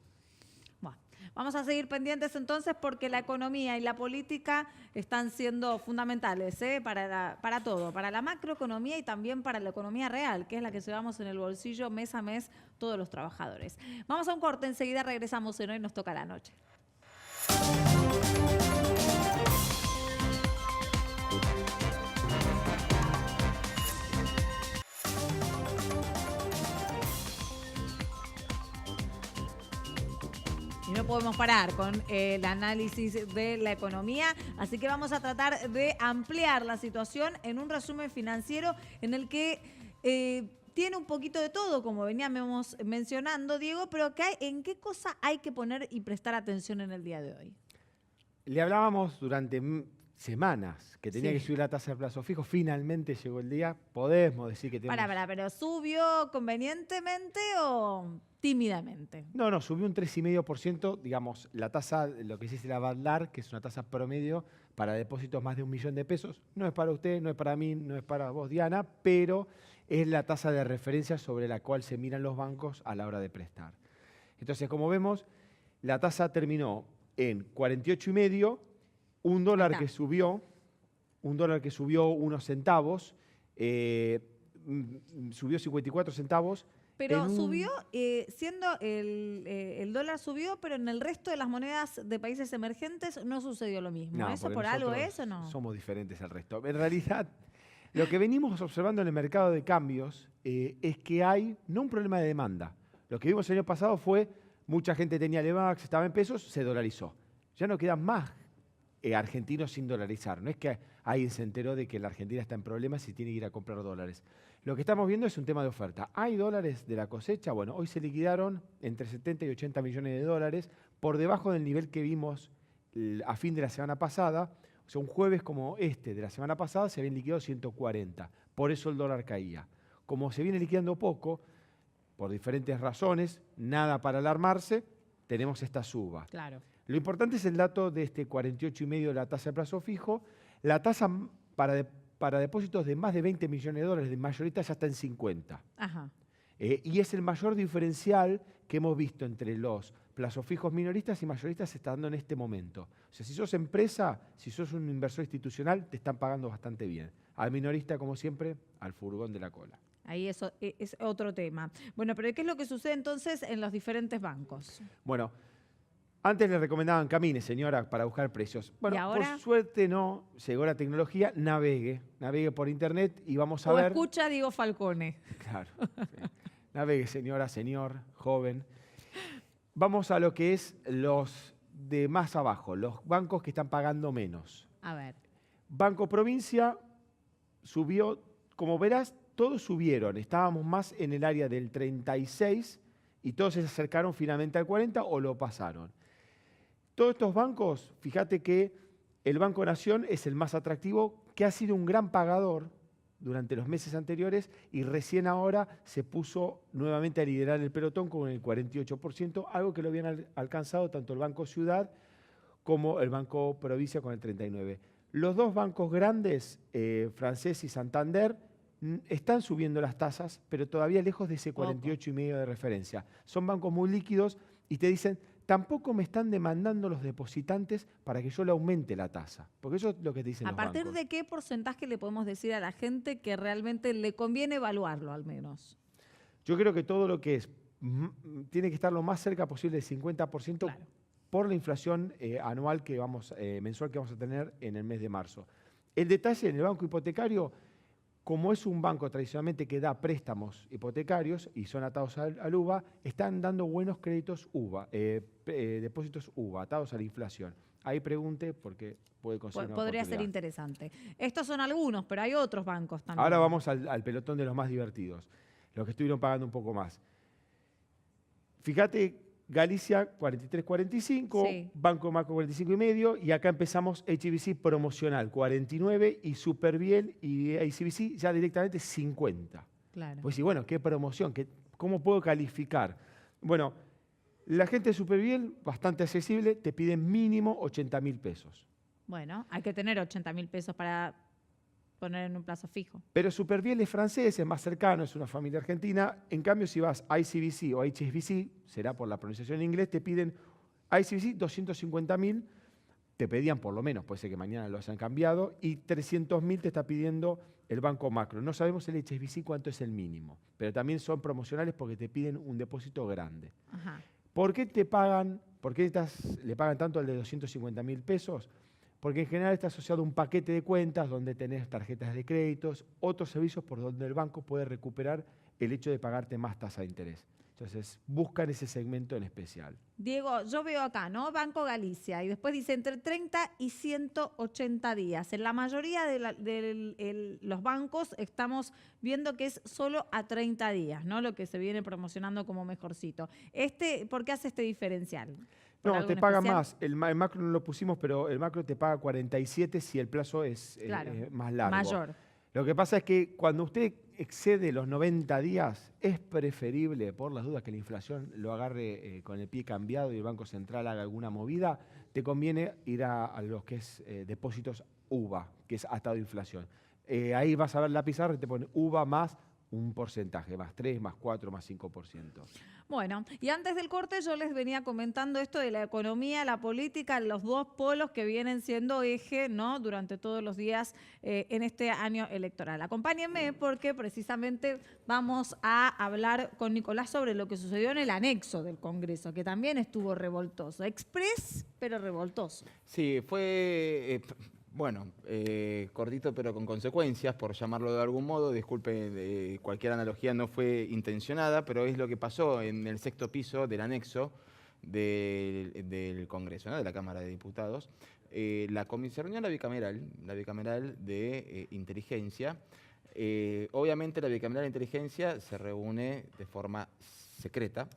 [SPEAKER 1] Bueno, vamos a seguir pendientes entonces porque la economía y la política están siendo fundamentales para todo, para la macroeconomía y también para la economía real, que es la que llevamos en el bolsillo mes a mes todos los trabajadores. Vamos a un corte, enseguida regresamos en Hoy Nos Toca la Noche. Y no podemos parar con el análisis de la economía, así que vamos a tratar de ampliar la situación en un resumen financiero en el que tiene un poquito de todo, como veníamos mencionando, Diego, pero ¿en qué cosa hay que poner y prestar atención en el día de hoy?
[SPEAKER 3] Le hablábamos durante semanas que tenía
[SPEAKER 1] Sí.
[SPEAKER 3] que subir la tasa de plazo fijo. Finalmente llegó el día. Podemos decir que tenemos...
[SPEAKER 1] Pero ¿subió convenientemente o tímidamente?
[SPEAKER 3] No, subió un 3,5%, digamos, la tasa, lo que se dice la BADLAR, que es una tasa promedio para depósitos más de 1 millón de pesos. No es para usted, no es para mí, no es para vos, Diana, pero es la tasa de referencia sobre la cual se miran los bancos a la hora de prestar. Entonces, como vemos, la tasa terminó en 48,5, un dólar que subió unos centavos, subió 54 centavos.
[SPEAKER 1] Pero subió, siendo el dólar subió, pero en el resto de las monedas de países emergentes no sucedió lo mismo. ¿Eso
[SPEAKER 3] porque
[SPEAKER 1] por algo
[SPEAKER 3] nosotros
[SPEAKER 1] es o no?
[SPEAKER 3] Somos diferentes al resto. En realidad, lo que venimos observando en el mercado de cambios es que hay no un problema de demanda. Lo que vimos el año pasado fue mucha gente tenía Levax, estaba en pesos, se dolarizó. Ya no quedan más argentinos sin dolarizar. No es que alguien se enteró de que la Argentina está en problemas y tiene que ir a comprar dólares. Lo que estamos viendo es un tema de oferta. ¿Hay dólares de la cosecha? Bueno, hoy se liquidaron entre 70 y 80 millones de dólares, por debajo del nivel que vimos a fin de la semana pasada. O sea, un jueves como este de la semana pasada se habían liquidado 140. Por eso el dólar caía. Como se viene liquidando poco, por diferentes razones, nada para alarmarse, tenemos esta suba.
[SPEAKER 1] Claro.
[SPEAKER 3] Lo importante es el dato de este 48,5 de la tasa de plazo fijo. La tasa para depósitos de más de 20 millones de dólares de mayorista ya está en 50.
[SPEAKER 1] Ajá.
[SPEAKER 3] Y es el mayor diferencial que hemos visto entre los plazos fijos minoristas y mayoristas se está dando en este momento. O sea, si sos empresa, si sos un inversor institucional, te están pagando bastante bien. Al minorista, como siempre, al furgón de la cola.
[SPEAKER 1] Ahí eso es otro tema. Bueno, pero ¿qué es lo que sucede entonces en los diferentes bancos?
[SPEAKER 3] Bueno, antes le recomendaban camine, señora, para buscar precios. Bueno,
[SPEAKER 1] ¿Y ahora?
[SPEAKER 3] por suerte no, llegó la tecnología, navegue por internet y vamos a ver...
[SPEAKER 1] Escucha a Diego Falcone.
[SPEAKER 3] Claro, sí. Navegue, señora, señor, joven. Vamos a lo que es los de más abajo, los bancos que están pagando menos.
[SPEAKER 1] A ver.
[SPEAKER 3] Banco Provincia subió, como verás, todos subieron. Estábamos más en el área del 36 y todos se acercaron finalmente al 40 o lo pasaron. Todos estos bancos, fíjate que el Banco Nación es el más atractivo, que ha sido un gran pagador durante los meses anteriores y recién ahora se puso nuevamente a liderar el pelotón con el 48%, algo que lo habían alcanzado tanto el Banco Ciudad como el Banco Provincia con el 39%. Los dos bancos grandes, Francés y Santander, están subiendo las tasas, pero todavía lejos de ese 48,5 de referencia. Son bancos muy líquidos y te dicen, tampoco me están demandando los depositantes para que yo le aumente la tasa. Porque eso es lo que te dicen los bancos.
[SPEAKER 1] ¿A partir de qué porcentaje le podemos decir a la gente que realmente le conviene evaluarlo al menos?
[SPEAKER 3] Yo creo que todo lo que es, tiene que estar lo más cerca posible del 50%, claro, por la inflación anual mensual que vamos a tener en el mes de marzo. El detalle en el banco hipotecario, como es un banco tradicionalmente que da préstamos hipotecarios y son atados al UVA, están dando buenos créditos UVA, depósitos UVA, atados a la inflación. Ahí pregunte porque puede conseguir una
[SPEAKER 1] Podría ser
[SPEAKER 3] oportunidad.
[SPEAKER 1] interesante. Estos son algunos, pero hay otros bancos también.
[SPEAKER 3] Ahora vamos al pelotón de los más divertidos, los que estuvieron pagando un poco más. Fíjate, Galicia 43,45, sí. Banco Macro 45,5 y acá empezamos HSBC promocional 49 y Superbiel y ICBC ya directamente 50.
[SPEAKER 1] Claro.
[SPEAKER 3] Pues sí, bueno, ¿qué promoción? ¿Cómo puedo calificar? Bueno, la gente de Superbiel, bastante accesible, te piden mínimo 80.000 pesos.
[SPEAKER 1] Bueno, hay que tener 80.000 pesos para poner en un plazo fijo.
[SPEAKER 3] Pero Superbiel es francés, es más cercano, es una familia argentina. En cambio, si vas a ICBC o HSBC, será por la pronunciación en inglés, te piden ICBC 250.000, te pedían por lo menos, puede ser que mañana lo hayan cambiado, y 300.000 te está pidiendo el Banco Macro. No sabemos el HSBC cuánto es el mínimo, pero también son promocionales porque te piden un depósito grande.
[SPEAKER 1] Ajá.
[SPEAKER 3] ¿Por qué le pagan tanto al de 250.000 pesos? Porque en general está asociado a un paquete de cuentas donde tenés tarjetas de créditos, otros servicios por donde el banco puede recuperar el hecho de pagarte más tasa de interés. Entonces, buscan ese segmento en especial.
[SPEAKER 1] Diego, yo veo acá, ¿no? Banco Galicia, y después dice entre 30 y 180 días. En la mayoría de los bancos estamos viendo que es solo a 30 días, ¿no? Lo que se viene promocionando como mejorcito. ¿Por qué hace este diferencial? ¿Por
[SPEAKER 3] No,
[SPEAKER 1] algo
[SPEAKER 3] te
[SPEAKER 1] en
[SPEAKER 3] paga
[SPEAKER 1] especial?
[SPEAKER 3] más. El macro no lo pusimos, pero el macro te paga 47 si el plazo es
[SPEAKER 1] Claro,
[SPEAKER 3] más largo.
[SPEAKER 1] mayor.
[SPEAKER 3] Lo que pasa es que cuando usted excede los 90 días, es preferible, por las dudas que la inflación lo agarre con el pie cambiado y el Banco Central haga alguna movida, te conviene ir a los que es depósitos UVA, que es atado a inflación. Ahí vas a ver la pizarra y te pone UVA más un porcentaje, más 3, más 4, más 5%.
[SPEAKER 1] Bueno, y antes del corte yo les venía comentando esto de la economía, la política, los dos polos que vienen siendo eje, ¿no? Durante todos los días en este año electoral. Acompáñenme porque precisamente vamos a hablar con Nicolás sobre lo que sucedió en el anexo del Congreso, que también estuvo revoltoso. Express, pero revoltoso.
[SPEAKER 2] Sí, fue, bueno, cortito pero con consecuencias, por llamarlo de algún modo. Disculpe, cualquier analogía no fue intencionada, pero es lo que pasó en el sexto piso del anexo del Congreso, ¿no? De la Cámara de Diputados. Se reunió la bicameral de inteligencia. Obviamente la bicameral de inteligencia se reúne de forma secreta.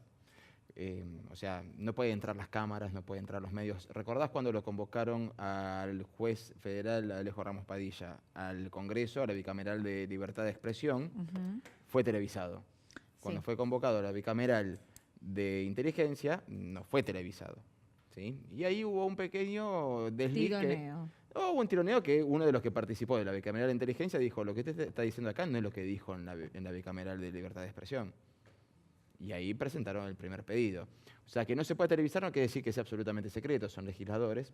[SPEAKER 2] O sea, no pueden entrar las cámaras, no pueden entrar los medios. ¿Recordás cuando lo convocaron al juez federal Alejo Ramos Padilla al Congreso, a la bicameral de libertad de expresión? Fue televisado. Cuando
[SPEAKER 1] Sí.
[SPEAKER 2] fue convocado a la bicameral de inteligencia, no fue televisado. ¿Sí? Y ahí hubo un pequeño desliz.
[SPEAKER 1] Tironeo.
[SPEAKER 2] Hubo un tironeo que uno de los que participó de la bicameral de inteligencia dijo: lo que usted está diciendo acá no es lo que dijo en la bicameral de libertad de expresión. Y ahí presentaron el primer pedido. O sea, que no se puede televisar no quiere decir que sea absolutamente secreto, son legisladores.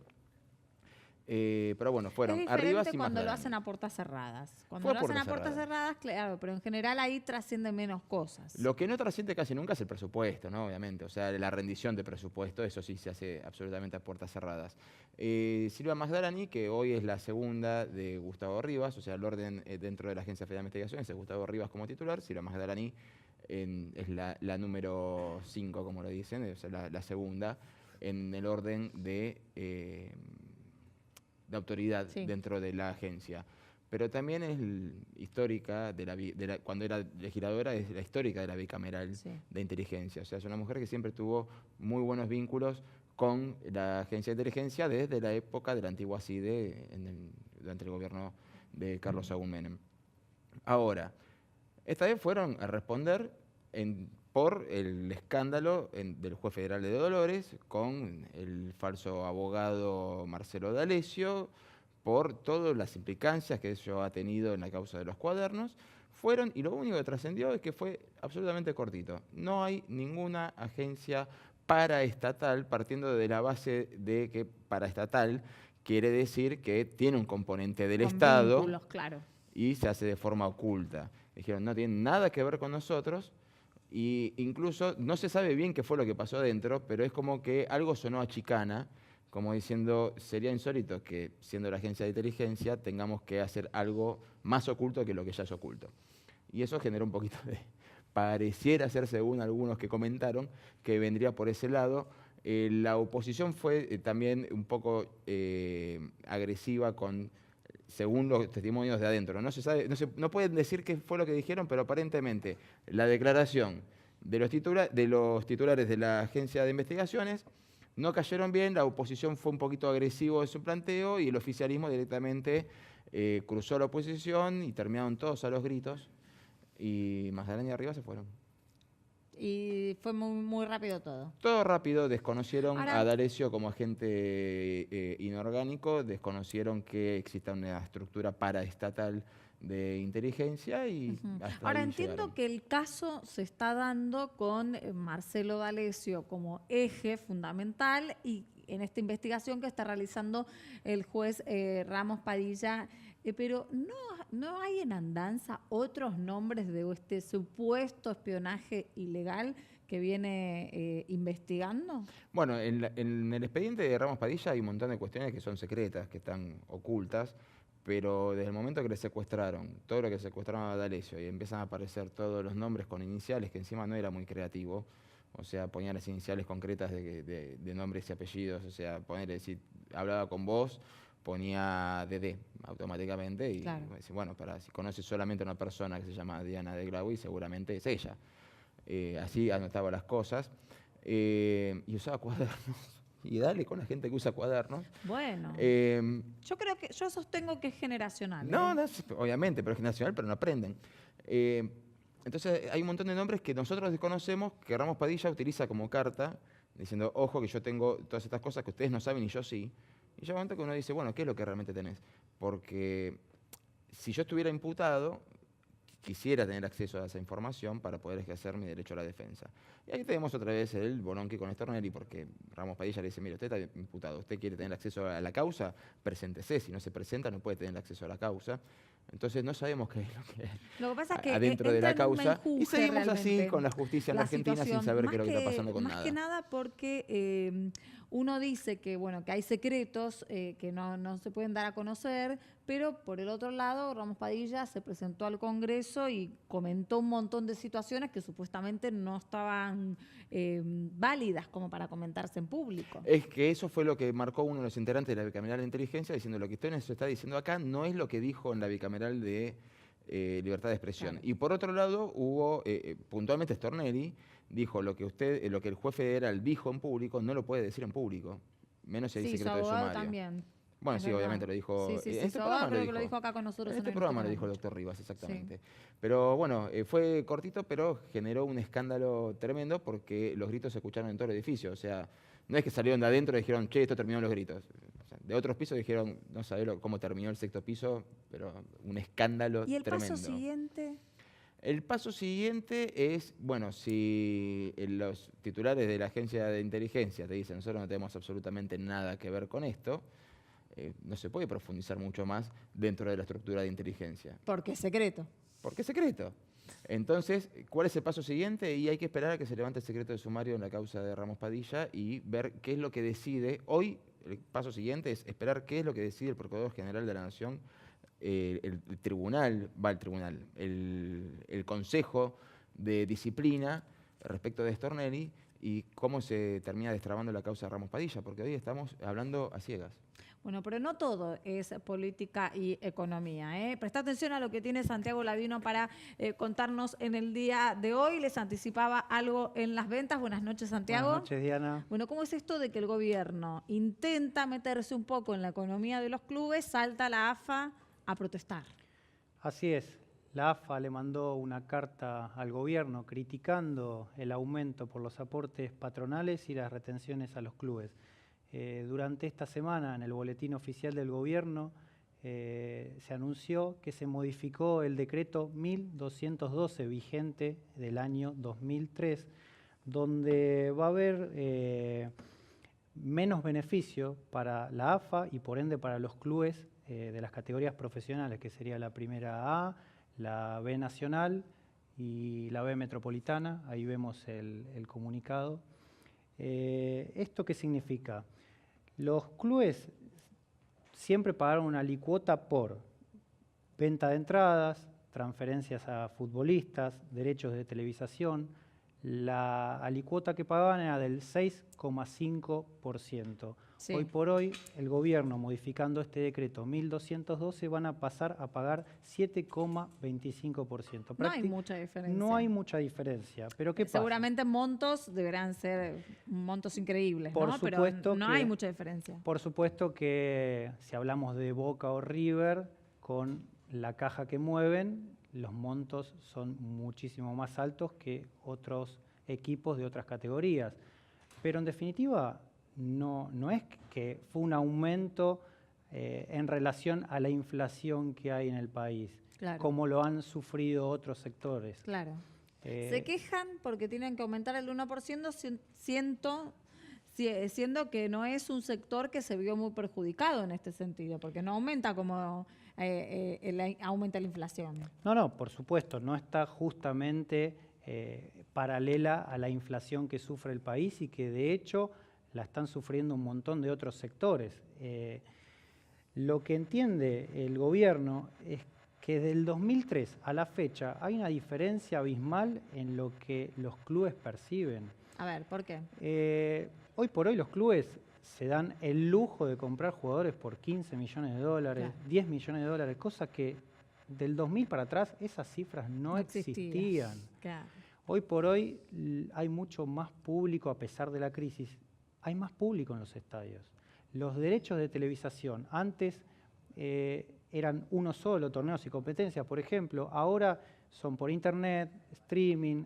[SPEAKER 2] Pero bueno, fueron
[SPEAKER 1] Es
[SPEAKER 2] arriba
[SPEAKER 1] diferente
[SPEAKER 2] y
[SPEAKER 1] cuando
[SPEAKER 2] más
[SPEAKER 1] lo
[SPEAKER 2] grande.
[SPEAKER 1] hacen a puertas cerradas. Cuando
[SPEAKER 2] Fue
[SPEAKER 1] lo
[SPEAKER 2] a
[SPEAKER 1] hacen a
[SPEAKER 2] puertas
[SPEAKER 1] puertas cerradas, claro, pero en general ahí trasciende menos cosas.
[SPEAKER 2] Lo que no trasciende casi nunca es el presupuesto, ¿no? Obviamente. O sea, la rendición de presupuesto, eso sí se hace absolutamente a puertas cerradas. Silvia Magdalani, que hoy es la segunda de Gustavo Rivas, o sea, el orden dentro de la Agencia Federal de Investigaciones es Gustavo Rivas como titular, Silvia Magdalani es la número 5, como lo dicen, o sea, la segunda en el orden de autoridad
[SPEAKER 1] Sí.
[SPEAKER 2] dentro de la agencia. Pero también es histórica, cuando era legisladora, es la histórica de la bicameral
[SPEAKER 1] Sí.
[SPEAKER 2] de inteligencia. O sea, es una mujer que siempre tuvo muy buenos vínculos con la agencia de inteligencia desde la época de la antigua CIDE, durante el gobierno de Carlos Saúl Menem. Ahora, esta vez fueron a responder por el escándalo del juez federal de Dolores con el falso abogado Marcelo D'Alessio, por todas las implicancias que eso ha tenido en la causa de los cuadernos. Fueron, y lo único que trascendió es que fue absolutamente cortito. No hay ninguna agencia paraestatal, partiendo de la base de que paraestatal quiere decir que tiene un componente del
[SPEAKER 1] Con
[SPEAKER 2] Estado
[SPEAKER 1] vínculos, claro.
[SPEAKER 2] y se hace de forma oculta. Dijeron, no tiene nada que ver con nosotros, y incluso no se sabe bien qué fue lo que pasó adentro, pero es como que algo sonó a chicana, como diciendo, sería insólito que, siendo la agencia de inteligencia, tengamos que hacer algo más oculto que lo que ya es oculto. Y eso generó un poquito pareciera ser, según algunos que comentaron, que vendría por ese lado. La oposición fue también un poco agresiva según los testimonios de adentro. No se sabe, no pueden decir qué fue lo que dijeron, pero aparentemente la declaración de los titulares de la agencia de investigaciones no cayeron bien, la oposición fue un poquito agresivo en su planteo y el oficialismo directamente cruzó la oposición y terminaron todos a los gritos y Magdalena y arriba se fueron.
[SPEAKER 1] Y fue muy, muy rápido todo.
[SPEAKER 2] Todo rápido, desconocieron
[SPEAKER 1] Ahora,
[SPEAKER 2] a D'Alessio como agente inorgánico, desconocieron que exista una estructura paraestatal de inteligencia y hasta
[SPEAKER 1] ahora
[SPEAKER 2] ahí
[SPEAKER 1] entiendo
[SPEAKER 2] llegaron.
[SPEAKER 1] que el caso se está dando con Marcelo D'Alessio como eje fundamental y en esta investigación que está realizando el juez Ramos Padilla, pero no hay en andanza otros nombres de este supuesto espionaje ilegal que viene investigando.
[SPEAKER 2] Bueno, en el expediente de Ramos Padilla hay un montón de cuestiones que son secretas, que están ocultas, pero desde el momento que le secuestraron, todo lo que secuestraron a D'Alessio y empiezan a aparecer todos los nombres con iniciales, que encima no era muy creativo, o sea, ponía las iniciales concretas de nombres y apellidos, o sea, si hablaba con vos, ponía DD automáticamente y
[SPEAKER 1] Claro.
[SPEAKER 2] bueno, si conoces solamente a una persona que se llama Diana de Glauy, seguramente es ella. Así anotaba las cosas y usaba cuadernos y dale con la gente que usa cuadernos.
[SPEAKER 1] Bueno, yo sostengo que es generacional.
[SPEAKER 2] No, obviamente, pero es nacional, pero no aprenden. Entonces hay un montón de nombres que nosotros desconocemos, que Ramos Padilla utiliza como carta, diciendo, ojo, que yo tengo todas estas cosas que ustedes no saben y yo sí. Y llega un momento que uno dice, bueno, ¿qué es lo que realmente tenés? Porque si yo estuviera imputado, quisiera tener acceso a esa información para poder ejercer mi derecho a la defensa. Y ahí tenemos otra vez el bononqui con Stornelli, porque Ramos Padilla le dice, mire, usted está imputado, usted quiere tener acceso a la causa, preséntese, si no se presenta no puede tener acceso a la causa. Entonces no sabemos qué es
[SPEAKER 1] lo que pasa es que
[SPEAKER 2] adentro de la
[SPEAKER 1] entra en un
[SPEAKER 2] causa y
[SPEAKER 1] menjuje
[SPEAKER 2] seguimos así
[SPEAKER 1] realmente
[SPEAKER 2] con la justicia en la Argentina sin
[SPEAKER 1] situación.
[SPEAKER 2] saber qué es lo que está pasando con
[SPEAKER 1] más
[SPEAKER 2] nada.
[SPEAKER 1] que nada porque uno dice que bueno que hay secretos que no se pueden dar a conocer, pero por el otro lado Ramos Padilla se presentó al Congreso y comentó un montón de situaciones que supuestamente no estaban válidas como para comentarse en público.
[SPEAKER 2] Es que eso fue lo que marcó uno de los integrantes de la bicameral de inteligencia, diciendo lo que usted nos está diciendo acá no es lo que dijo en la bicameral de libertad de expresión.
[SPEAKER 1] Claro.
[SPEAKER 2] Y por otro lado hubo, puntualmente Stornelli, dijo lo que el juez federal dijo en público no lo puede decir en público, menos si hay secreto de sumario.
[SPEAKER 1] También.
[SPEAKER 2] Bueno,
[SPEAKER 1] Es
[SPEAKER 2] sí,
[SPEAKER 1] verdad.
[SPEAKER 2] obviamente lo dijo.
[SPEAKER 1] Sí,
[SPEAKER 2] En este programa
[SPEAKER 1] creo que lo dijo acá con nosotros.
[SPEAKER 2] En este
[SPEAKER 1] el
[SPEAKER 2] programa lo
[SPEAKER 1] Instituto
[SPEAKER 2] dijo el
[SPEAKER 1] Nacional.
[SPEAKER 2] doctor Rivas, exactamente. Pero bueno, fue cortito, pero generó un escándalo tremendo porque los gritos se escucharon en todo el edificio. O sea, no es que salieron de adentro y dijeron, che, esto terminó los gritos. O sea, de otros pisos dijeron, no sabés cómo terminó el sexto piso, pero un escándalo tremendo.
[SPEAKER 1] ¿Y el paso siguiente?
[SPEAKER 2] El paso siguiente es, bueno, si los titulares de la agencia de inteligencia te dicen, nosotros no tenemos absolutamente nada que ver con esto, no se puede profundizar mucho más dentro de la estructura de inteligencia.
[SPEAKER 1] Porque es secreto.
[SPEAKER 2] Porque es secreto. Entonces, ¿cuál es el paso siguiente? Y hay que esperar a que se levante el secreto de sumario en la causa de Ramos Padilla y ver qué es lo que decide. Hoy, el paso siguiente es esperar qué es lo que decide el Procurador General de la Nación, el Consejo de Disciplina respecto de Stornelli y cómo se termina destrabando la causa de Ramos Padilla, porque hoy estamos hablando a ciegas.
[SPEAKER 1] Bueno, pero no todo es política y economía. Presta atención a lo que tiene Santiago Ladino para contarnos en el día de hoy. Les anticipaba algo en las ventas. Buenas noches, Santiago.
[SPEAKER 7] Buenas noches, Diana.
[SPEAKER 1] Bueno, ¿cómo es esto de que el gobierno intenta meterse un poco en la economía de los clubes, salta la AFA a protestar?
[SPEAKER 7] Así es. La AFA le mandó una carta al gobierno criticando el aumento por los aportes patronales y las retenciones a los clubes. Durante esta semana, en el boletín oficial del gobierno, se anunció que se modificó el decreto 1212 vigente del año 2003, donde va a haber menos beneficio para la AFA y por ende para los clubes de las categorías profesionales, que sería la primera A, la B nacional y la B metropolitana. Ahí vemos el comunicado. ¿Esto qué significa? Los clubes siempre pagaron una alicuota por venta de entradas, transferencias a futbolistas, derechos de televisación. La alicuota que pagaban era del 6,5%.
[SPEAKER 1] Sí.
[SPEAKER 7] Hoy por hoy, el gobierno, modificando este decreto 1212, van a pasar a pagar 7,25%.
[SPEAKER 1] No hay mucha diferencia.
[SPEAKER 7] No hay mucha diferencia. Pero ¿qué pasa?
[SPEAKER 1] Seguramente montos deberán ser montos increíbles,
[SPEAKER 7] Por
[SPEAKER 1] ¿no?
[SPEAKER 7] supuesto
[SPEAKER 1] pero no
[SPEAKER 7] que-
[SPEAKER 1] hay mucha diferencia.
[SPEAKER 7] Por supuesto que si hablamos de Boca o River, con la caja que mueven, los montos son muchísimo más altos que otros equipos de otras categorías. Pero en definitiva, no es que fue un aumento en relación a la inflación que hay en el país,
[SPEAKER 1] Claro.
[SPEAKER 7] como lo han sufrido otros sectores.
[SPEAKER 1] Claro.
[SPEAKER 7] Eh,
[SPEAKER 1] Se quejan porque tienen que aumentar el 1%, siendo que no es un sector que se vio muy perjudicado en este sentido, porque no aumenta como aumenta la inflación.
[SPEAKER 7] No, por supuesto, no está justamente paralela a la inflación que sufre el país y que de hecho la están sufriendo un montón de otros sectores. Lo que entiende el gobierno es que del 2003 a la fecha hay una diferencia abismal en lo que los clubes perciben.
[SPEAKER 1] A ver, ¿por qué?
[SPEAKER 7] Hoy por hoy los clubes se dan el lujo de comprar jugadores por 15 millones de dólares,
[SPEAKER 1] Claro.
[SPEAKER 7] 10 millones de dólares, cosa que del 2000 para atrás esas cifras no existían.
[SPEAKER 1] Claro.
[SPEAKER 7] Hoy por hoy hay mucho más público a pesar de la crisis hay más público en los estadios. Los derechos de televisación antes eran uno solo, torneos y competencias, por ejemplo. Ahora son por internet, streaming,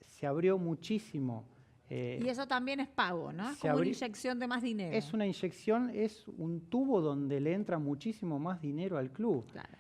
[SPEAKER 7] se abrió muchísimo.
[SPEAKER 1] Y eso también es pago, ¿no? Es como una inyección de más dinero.
[SPEAKER 7] Es una inyección, es un tubo donde le entra muchísimo más dinero al club.
[SPEAKER 1] Claro.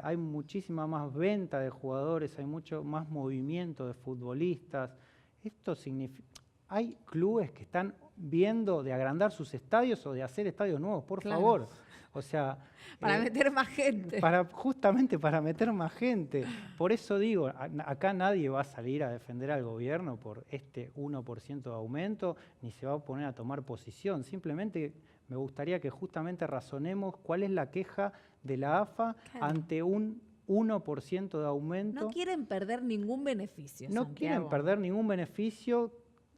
[SPEAKER 7] Hay muchísima más venta de jugadores, hay mucho más movimiento de futbolistas. Esto significa... Hay clubes que están viendo de agrandar sus estadios o de hacer estadios nuevos, por favor. O sea,
[SPEAKER 1] para meter más gente.
[SPEAKER 7] Justamente para meter más gente. Por eso digo, acá nadie va a salir a defender al gobierno por este 1% de aumento, ni se va a poner a tomar posición. Simplemente me gustaría que justamente razonemos cuál es la queja de la AFA ante un 1% de aumento.
[SPEAKER 1] No quieren perder ningún beneficio,
[SPEAKER 7] No
[SPEAKER 1] Santiago.
[SPEAKER 7] quieren perder ningún beneficio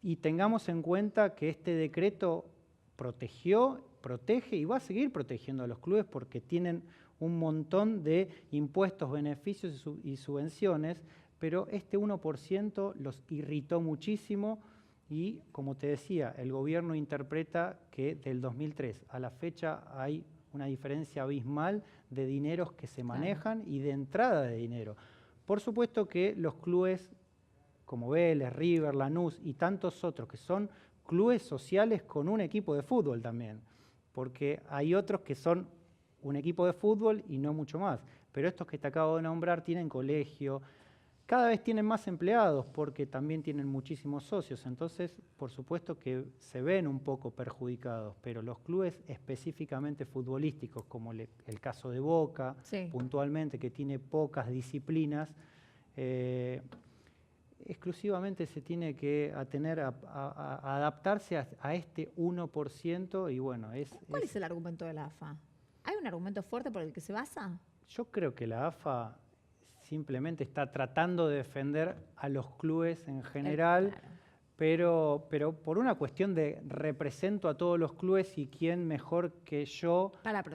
[SPEAKER 7] y tengamos en cuenta que este decreto protege y va a seguir protegiendo a los clubes porque tienen un montón de impuestos, beneficios y subvenciones, pero este 1% los irritó muchísimo y, como te decía, el gobierno interpreta que del 2003 a la fecha hay una diferencia abismal de dineros que se manejan y de entrada de dinero. Por supuesto que los clubes como Vélez, River, Lanús y tantos otros que son clubes sociales con un equipo de fútbol también, porque hay otros que son un equipo de fútbol y no mucho más, pero estos que te acabo de nombrar tienen colegio, cada vez tienen más empleados porque también tienen muchísimos socios, entonces por supuesto que se ven un poco perjudicados, pero los clubes específicamente futbolísticos, como el caso de Boca, puntualmente, que tiene pocas disciplinas, exclusivamente se tiene que atener a adaptarse a este 1% y bueno,
[SPEAKER 1] ¿Cuál es el argumento de la AFA? ¿Hay un argumento fuerte por el que se basa?
[SPEAKER 7] Yo creo que la AFA simplemente está tratando de defender a los clubes en general, pero por una cuestión de represento a todos los clubes y quién mejor que yo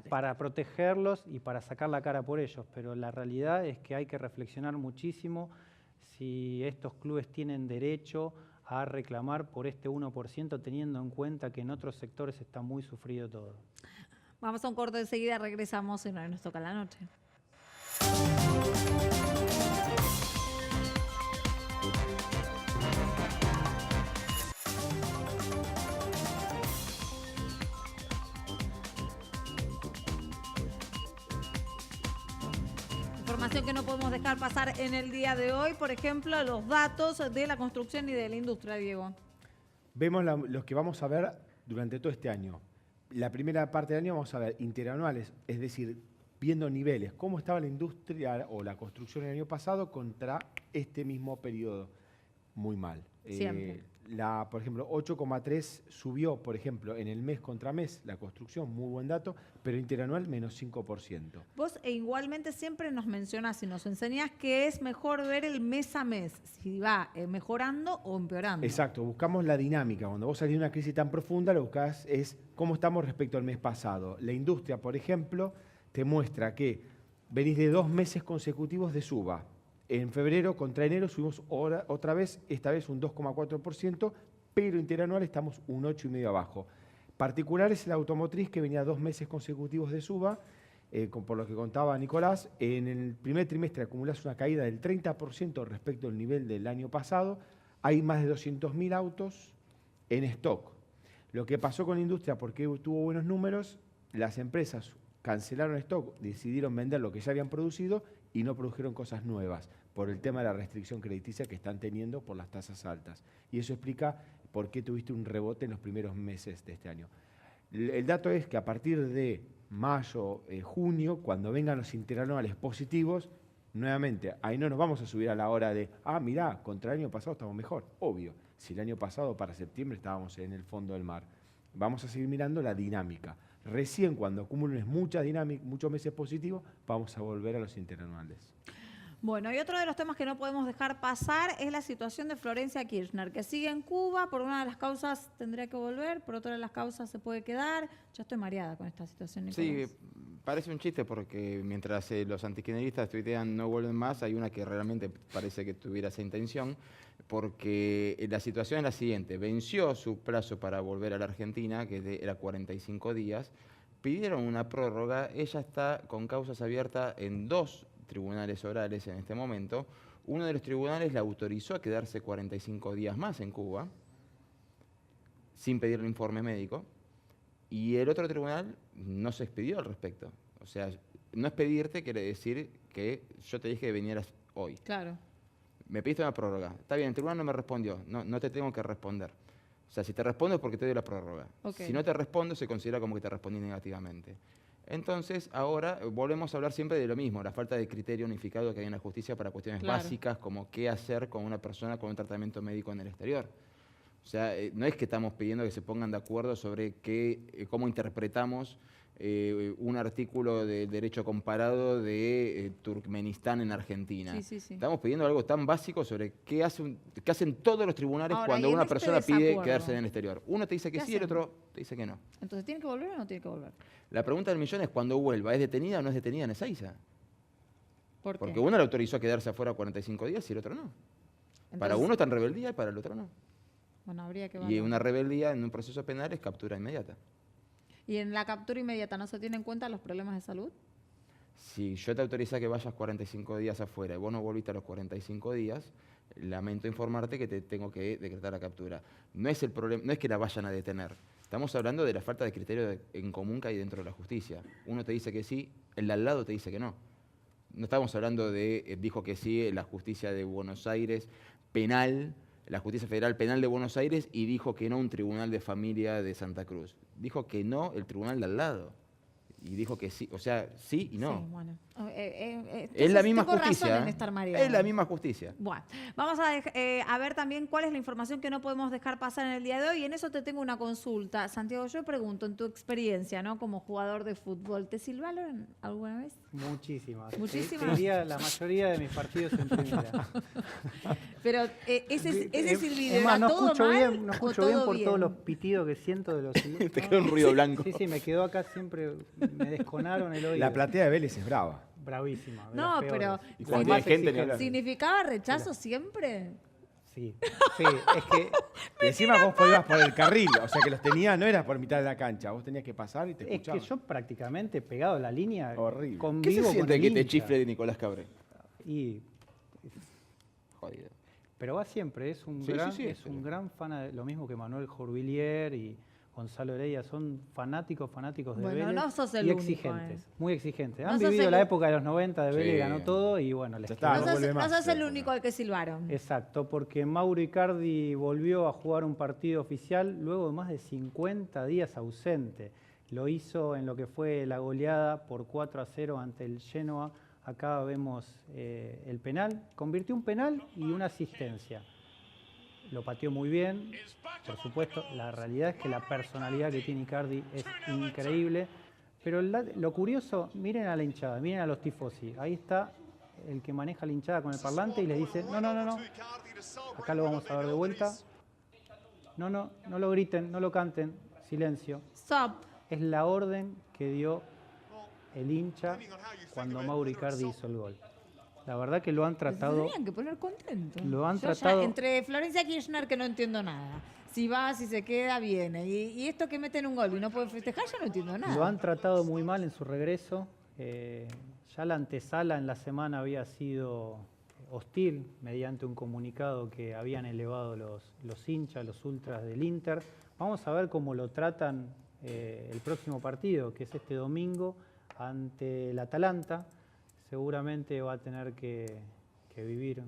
[SPEAKER 7] para protegerlos y para sacar la cara por ellos. Pero la realidad es que hay que reflexionar muchísimo si estos clubes tienen derecho a reclamar por este 1%, teniendo en cuenta que en otros sectores está muy sufrido todo.
[SPEAKER 1] Vamos a un corte, enseguida regresamos en Hoy Nos Toca la Noche. Información que no podemos dejar pasar en el día de hoy, por ejemplo, los datos de la construcción y de la industria, Diego.
[SPEAKER 3] Vemos los que vamos a ver durante todo este año. La primera parte del año vamos a ver interanuales, es decir, viendo niveles, cómo estaba la industria o la construcción el año pasado contra este mismo periodo. Muy mal.
[SPEAKER 1] Siempre.
[SPEAKER 3] Por ejemplo, 8,3 subió, por ejemplo, en el mes contra mes la construcción, muy buen dato, pero interanual menos 5%.
[SPEAKER 1] Vos igualmente siempre nos mencionás y nos enseñás que es mejor ver el mes a mes, si va mejorando o empeorando.
[SPEAKER 3] Exacto, buscamos la dinámica. Cuando vos salís de una crisis tan profunda, lo que buscás es cómo estamos respecto al mes pasado. La industria, por ejemplo, te muestra que venís de 2 meses consecutivos de suba. En febrero contra enero subimos otra vez, esta vez un 2,4%, pero interanual estamos un 8,5% abajo. Particular es la automotriz que venía 2 meses consecutivos de suba, por lo que contaba Nicolás. En el primer trimestre acumulás una caída del 30% respecto al nivel del año pasado. Hay más de 200.000 autos en stock. Lo que pasó con la industria, porque tuvo buenos números, las empresas cancelaron stock, decidieron vender lo que ya habían producido y no produjeron cosas nuevas por el tema de la restricción crediticia que están teniendo por las tasas altas. Y eso explica por qué tuviste un rebote en los primeros meses de este año. El dato es que a partir de mayo, junio, cuando vengan los interanuales positivos, nuevamente, ahí no nos vamos a subir a la hora de, mirá, contra el año pasado estamos mejor. Obvio, si el año pasado para septiembre estábamos en el fondo del mar. Vamos a seguir mirando la dinámica. Recién cuando acumules muchos meses positivos, vamos a volver a los interanuales.
[SPEAKER 1] Bueno, y otro de los temas que no podemos dejar pasar es la situación de Florencia Kirchner, que sigue en Cuba. Por una de las causas tendría que volver, por otra de las causas se puede quedar. Yo estoy mareada con esta situación, Nicolás.
[SPEAKER 2] Sí, parece un chiste porque mientras los antikirchneristas tuitean no vuelven más, hay una que realmente parece que tuviera esa intención. porque la situación es la siguiente. Venció su plazo para volver a la Argentina, que era 45 días. Pidieron una prórroga. Ella está con causas abiertas en 2 tribunales orales en este momento. Uno de los tribunales la autorizó a quedarse 45 días más en Cuba, sin pedirle informe médico. Y el otro tribunal no se expidió al respecto. O sea, no expedirte quiere decir que yo te dije que vinieras hoy.
[SPEAKER 1] Claro.
[SPEAKER 2] Me pediste una prórroga. Está bien, el tribunal no me respondió. No te tengo que responder. O sea, si te respondo es porque te doy la prórroga.
[SPEAKER 1] Okay.
[SPEAKER 2] Si no te respondo, se considera como que te respondí negativamente. Entonces, ahora volvemos a hablar siempre de lo mismo, la falta de criterio unificado que hay en la justicia para cuestiones básicas como qué hacer con una persona con un tratamiento médico en el exterior. O sea, no es que estamos pidiendo que se pongan de acuerdo sobre cómo interpretamos un artículo de derecho comparado de Turkmenistán en Argentina.
[SPEAKER 1] Sí, sí, sí.
[SPEAKER 2] Estamos pidiendo algo tan básico sobre qué hacen todos los tribunales
[SPEAKER 1] Ahora,
[SPEAKER 2] cuando
[SPEAKER 1] y en
[SPEAKER 2] una
[SPEAKER 1] este
[SPEAKER 2] persona pide
[SPEAKER 1] desacuerdo,
[SPEAKER 2] quedarse en el exterior. Uno te dice que
[SPEAKER 1] ¿qué
[SPEAKER 2] sí, el
[SPEAKER 1] hacen?
[SPEAKER 2] otro te dice que no.
[SPEAKER 1] Entonces, ¿tiene que volver o no tiene que volver?
[SPEAKER 2] La pregunta del millón es cuando vuelva, ¿es detenida o no es detenida en Ezeiza?
[SPEAKER 1] ¿Por qué?
[SPEAKER 2] Porque uno le autorizó a quedarse afuera 45 días y el otro no. Para
[SPEAKER 1] Entonces,
[SPEAKER 2] uno está en rebeldía y para el otro no.
[SPEAKER 1] bueno, habría que
[SPEAKER 2] Y
[SPEAKER 1] evaluar.
[SPEAKER 2] una rebeldía en un proceso penal es captura inmediata.
[SPEAKER 1] ¿Y en la captura inmediata no se tienen en cuenta los problemas de salud?
[SPEAKER 2] Si yo te autorizo a que vayas 45 días afuera y vos no volviste a los 45 días, lamento informarte que te tengo que decretar la captura. No es el problema, no es que la vayan a detener. Estamos hablando de la falta de criterio en común que hay dentro de la justicia. Uno te dice que sí, el de al lado te dice que no. No estamos hablando de, dijo que sí, la justicia de Buenos Aires penal, la justicia federal penal de Buenos Aires, y dijo que no un tribunal de familia de Santa Cruz. Dijo que no el tribunal de al lado. Y dijo que sí, o sea, sí y no.
[SPEAKER 1] Sí, bueno.
[SPEAKER 2] Es la misma
[SPEAKER 1] tengo
[SPEAKER 2] justicia.
[SPEAKER 1] razón en estar mareada.
[SPEAKER 2] Es la misma justicia.
[SPEAKER 1] Bueno, vamos a ver también cuál es la información que no podemos dejar pasar en el día de hoy. Y en eso te tengo una consulta. Santiago, yo pregunto, en tu experiencia, ¿no? Como jugador de fútbol, ¿te silbaron alguna vez?
[SPEAKER 7] Muchísimas.
[SPEAKER 1] Muchísimas.
[SPEAKER 7] Te diría la mayoría de mis partidos en primera.
[SPEAKER 1] Pero ese silbido,
[SPEAKER 7] Es más,
[SPEAKER 1] ¿era
[SPEAKER 7] no
[SPEAKER 1] todo
[SPEAKER 7] escucho
[SPEAKER 1] mal
[SPEAKER 7] bien, no
[SPEAKER 1] o
[SPEAKER 7] escucho bien
[SPEAKER 1] todo
[SPEAKER 7] por
[SPEAKER 1] bien?
[SPEAKER 7] todos los pitidos que siento de los silbidos.
[SPEAKER 2] Te quedó un ruido blanco.
[SPEAKER 7] Sí, sí, me quedó acá siempre, me desconaron el oído.
[SPEAKER 3] La platea de Vélez es brava.
[SPEAKER 7] Bravísima. de
[SPEAKER 1] No,
[SPEAKER 7] las
[SPEAKER 1] pero
[SPEAKER 7] peores.
[SPEAKER 2] Y
[SPEAKER 7] Las
[SPEAKER 2] cuando
[SPEAKER 7] más
[SPEAKER 2] tiene gente, ni
[SPEAKER 7] exigentes.
[SPEAKER 2] hablar.
[SPEAKER 1] ¿significaba rechazo siempre?
[SPEAKER 7] Sí, sí, es que
[SPEAKER 3] Y encima vos ibas por el carril, o sea que los tenías, no eras por mitad de la cancha, vos tenías que pasar y te
[SPEAKER 7] es que
[SPEAKER 3] escuchaban.
[SPEAKER 7] yo prácticamente pegado a la línea
[SPEAKER 3] Horrible.
[SPEAKER 2] ¿Qué
[SPEAKER 7] convivo
[SPEAKER 2] se
[SPEAKER 7] con
[SPEAKER 2] siente
[SPEAKER 7] el
[SPEAKER 2] que te
[SPEAKER 7] hincha.
[SPEAKER 2] chifle de Nicolás Cabré?
[SPEAKER 7] Y
[SPEAKER 2] Jodido.
[SPEAKER 7] pero va siempre, es un
[SPEAKER 2] Sí,
[SPEAKER 7] gran,
[SPEAKER 2] sí, sí,
[SPEAKER 7] es
[SPEAKER 2] pero-
[SPEAKER 7] un gran fan, lo mismo que Manuel Jorvillier y Gonzalo Heredia, son fanáticos de
[SPEAKER 1] Bueno,
[SPEAKER 7] Vélez
[SPEAKER 1] no sos el
[SPEAKER 7] y
[SPEAKER 1] único,
[SPEAKER 7] exigentes, muy exigentes.
[SPEAKER 1] No
[SPEAKER 7] Han
[SPEAKER 1] sos
[SPEAKER 7] vivido
[SPEAKER 1] el
[SPEAKER 7] la
[SPEAKER 1] u-
[SPEAKER 7] época de los 90 de Vélez,
[SPEAKER 2] Sí.
[SPEAKER 7] ganó todo y bueno, les
[SPEAKER 3] Ya
[SPEAKER 7] quedó.
[SPEAKER 3] está,
[SPEAKER 1] No
[SPEAKER 3] no
[SPEAKER 1] sos,
[SPEAKER 3] vuelve
[SPEAKER 1] no
[SPEAKER 3] más,
[SPEAKER 1] sos el
[SPEAKER 3] pero-
[SPEAKER 1] único al que silbaron.
[SPEAKER 7] Exacto, porque Mauro Icardi volvió a jugar un partido oficial luego de más de 50 días ausente. Lo hizo en lo que fue la goleada por 4-0 ante el Genoa. Acá vemos el penal. Convirtió un penal y una asistencia. Lo pateó muy bien, por supuesto. La realidad es que la personalidad que tiene Icardi es increíble. Pero lo curioso, miren a la hinchada, miren a los tifosi. Ahí está el que maneja la hinchada con el parlante y les dice, no. Acá lo vamos a ver de vuelta. No lo griten, no lo canten. Silencio.
[SPEAKER 1] Stop.
[SPEAKER 7] Es la orden que dio el hincha cuando Mauro Icardi hizo el gol. La verdad que lo han
[SPEAKER 1] Se
[SPEAKER 7] tratado...
[SPEAKER 1] tenían que poner contento.
[SPEAKER 7] Lo han
[SPEAKER 1] Yo ya,
[SPEAKER 7] tratado-
[SPEAKER 1] entre Florencia Kirchner, que no entiendo nada. Si va, si se queda, viene. Y esto que meten un gol y no pueden festejar, yo no entiendo nada.
[SPEAKER 7] Lo han tratado muy mal en su regreso. Ya la antesala en la semana había sido hostil mediante un comunicado que habían elevado los hinchas, los ultras del Inter. Vamos a ver cómo lo tratan el próximo partido, que es este domingo ante el Atalanta. Seguramente va a tener que vivir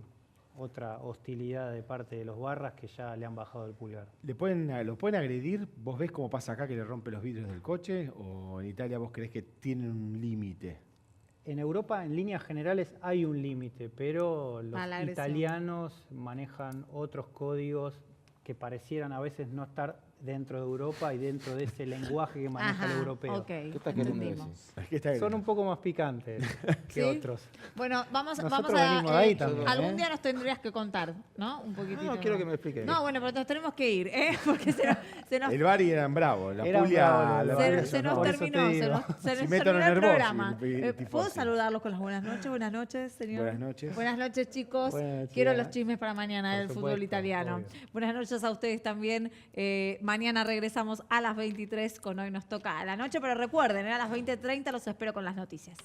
[SPEAKER 7] otra hostilidad de parte de los barras que ya le han bajado el pulgar.
[SPEAKER 3] ¿Lo pueden agredir? ¿Vos ves cómo pasa acá que le rompe los vidrios del coche? ¿O en Italia vos creés que tienen un límite?
[SPEAKER 7] En Europa, en líneas generales, hay un límite, pero los
[SPEAKER 1] A la agresión.
[SPEAKER 7] italianos manejan otros códigos que parecieran a veces no estar dentro de Europa y dentro de ese lenguaje que maneja el europeo.
[SPEAKER 1] Ok,
[SPEAKER 2] ¿Qué estás queriendo
[SPEAKER 1] entendimos.
[SPEAKER 2] decir?
[SPEAKER 3] Es que está
[SPEAKER 7] Son un poco más picantes que
[SPEAKER 1] ¿Sí?
[SPEAKER 7] otros.
[SPEAKER 1] Bueno, vamos
[SPEAKER 7] Nosotros
[SPEAKER 1] a...
[SPEAKER 7] venimos de ahí también,
[SPEAKER 1] algún
[SPEAKER 7] ¿eh?
[SPEAKER 1] día nos tendrías que contar, ¿no? Un poquitito.
[SPEAKER 2] No, quiero que me explique.
[SPEAKER 1] No, bueno, pero nos tenemos que ir, ¿eh? Porque se nos
[SPEAKER 3] El Bari eran bravos, la
[SPEAKER 7] Eran
[SPEAKER 3] Puglia...
[SPEAKER 7] bravos,
[SPEAKER 3] la
[SPEAKER 7] los
[SPEAKER 3] Puglia
[SPEAKER 7] Bari
[SPEAKER 1] se nos
[SPEAKER 3] sonó.
[SPEAKER 7] Por eso te
[SPEAKER 1] terminó,
[SPEAKER 7] digo.
[SPEAKER 1] se nos
[SPEAKER 3] Cimento
[SPEAKER 1] terminó el
[SPEAKER 3] nervoso,
[SPEAKER 1] programa.
[SPEAKER 3] el
[SPEAKER 1] ¿Puedo
[SPEAKER 3] tifosi.
[SPEAKER 1] saludarlos con las buenas noches? Buenas noches, señor.
[SPEAKER 3] Buenas noches.
[SPEAKER 1] Buenas noches, chicos.
[SPEAKER 7] Buenas noches.
[SPEAKER 1] Quiero los chismes para mañana
[SPEAKER 7] Por
[SPEAKER 1] del fútbol
[SPEAKER 7] supuesto,
[SPEAKER 1] italiano.
[SPEAKER 7] obvio.
[SPEAKER 1] Buenas noches a ustedes también. Mañana regresamos a las 23 con Hoy Nos Toca a la Noche, pero recuerden, a las 20:30 los espero con las noticias.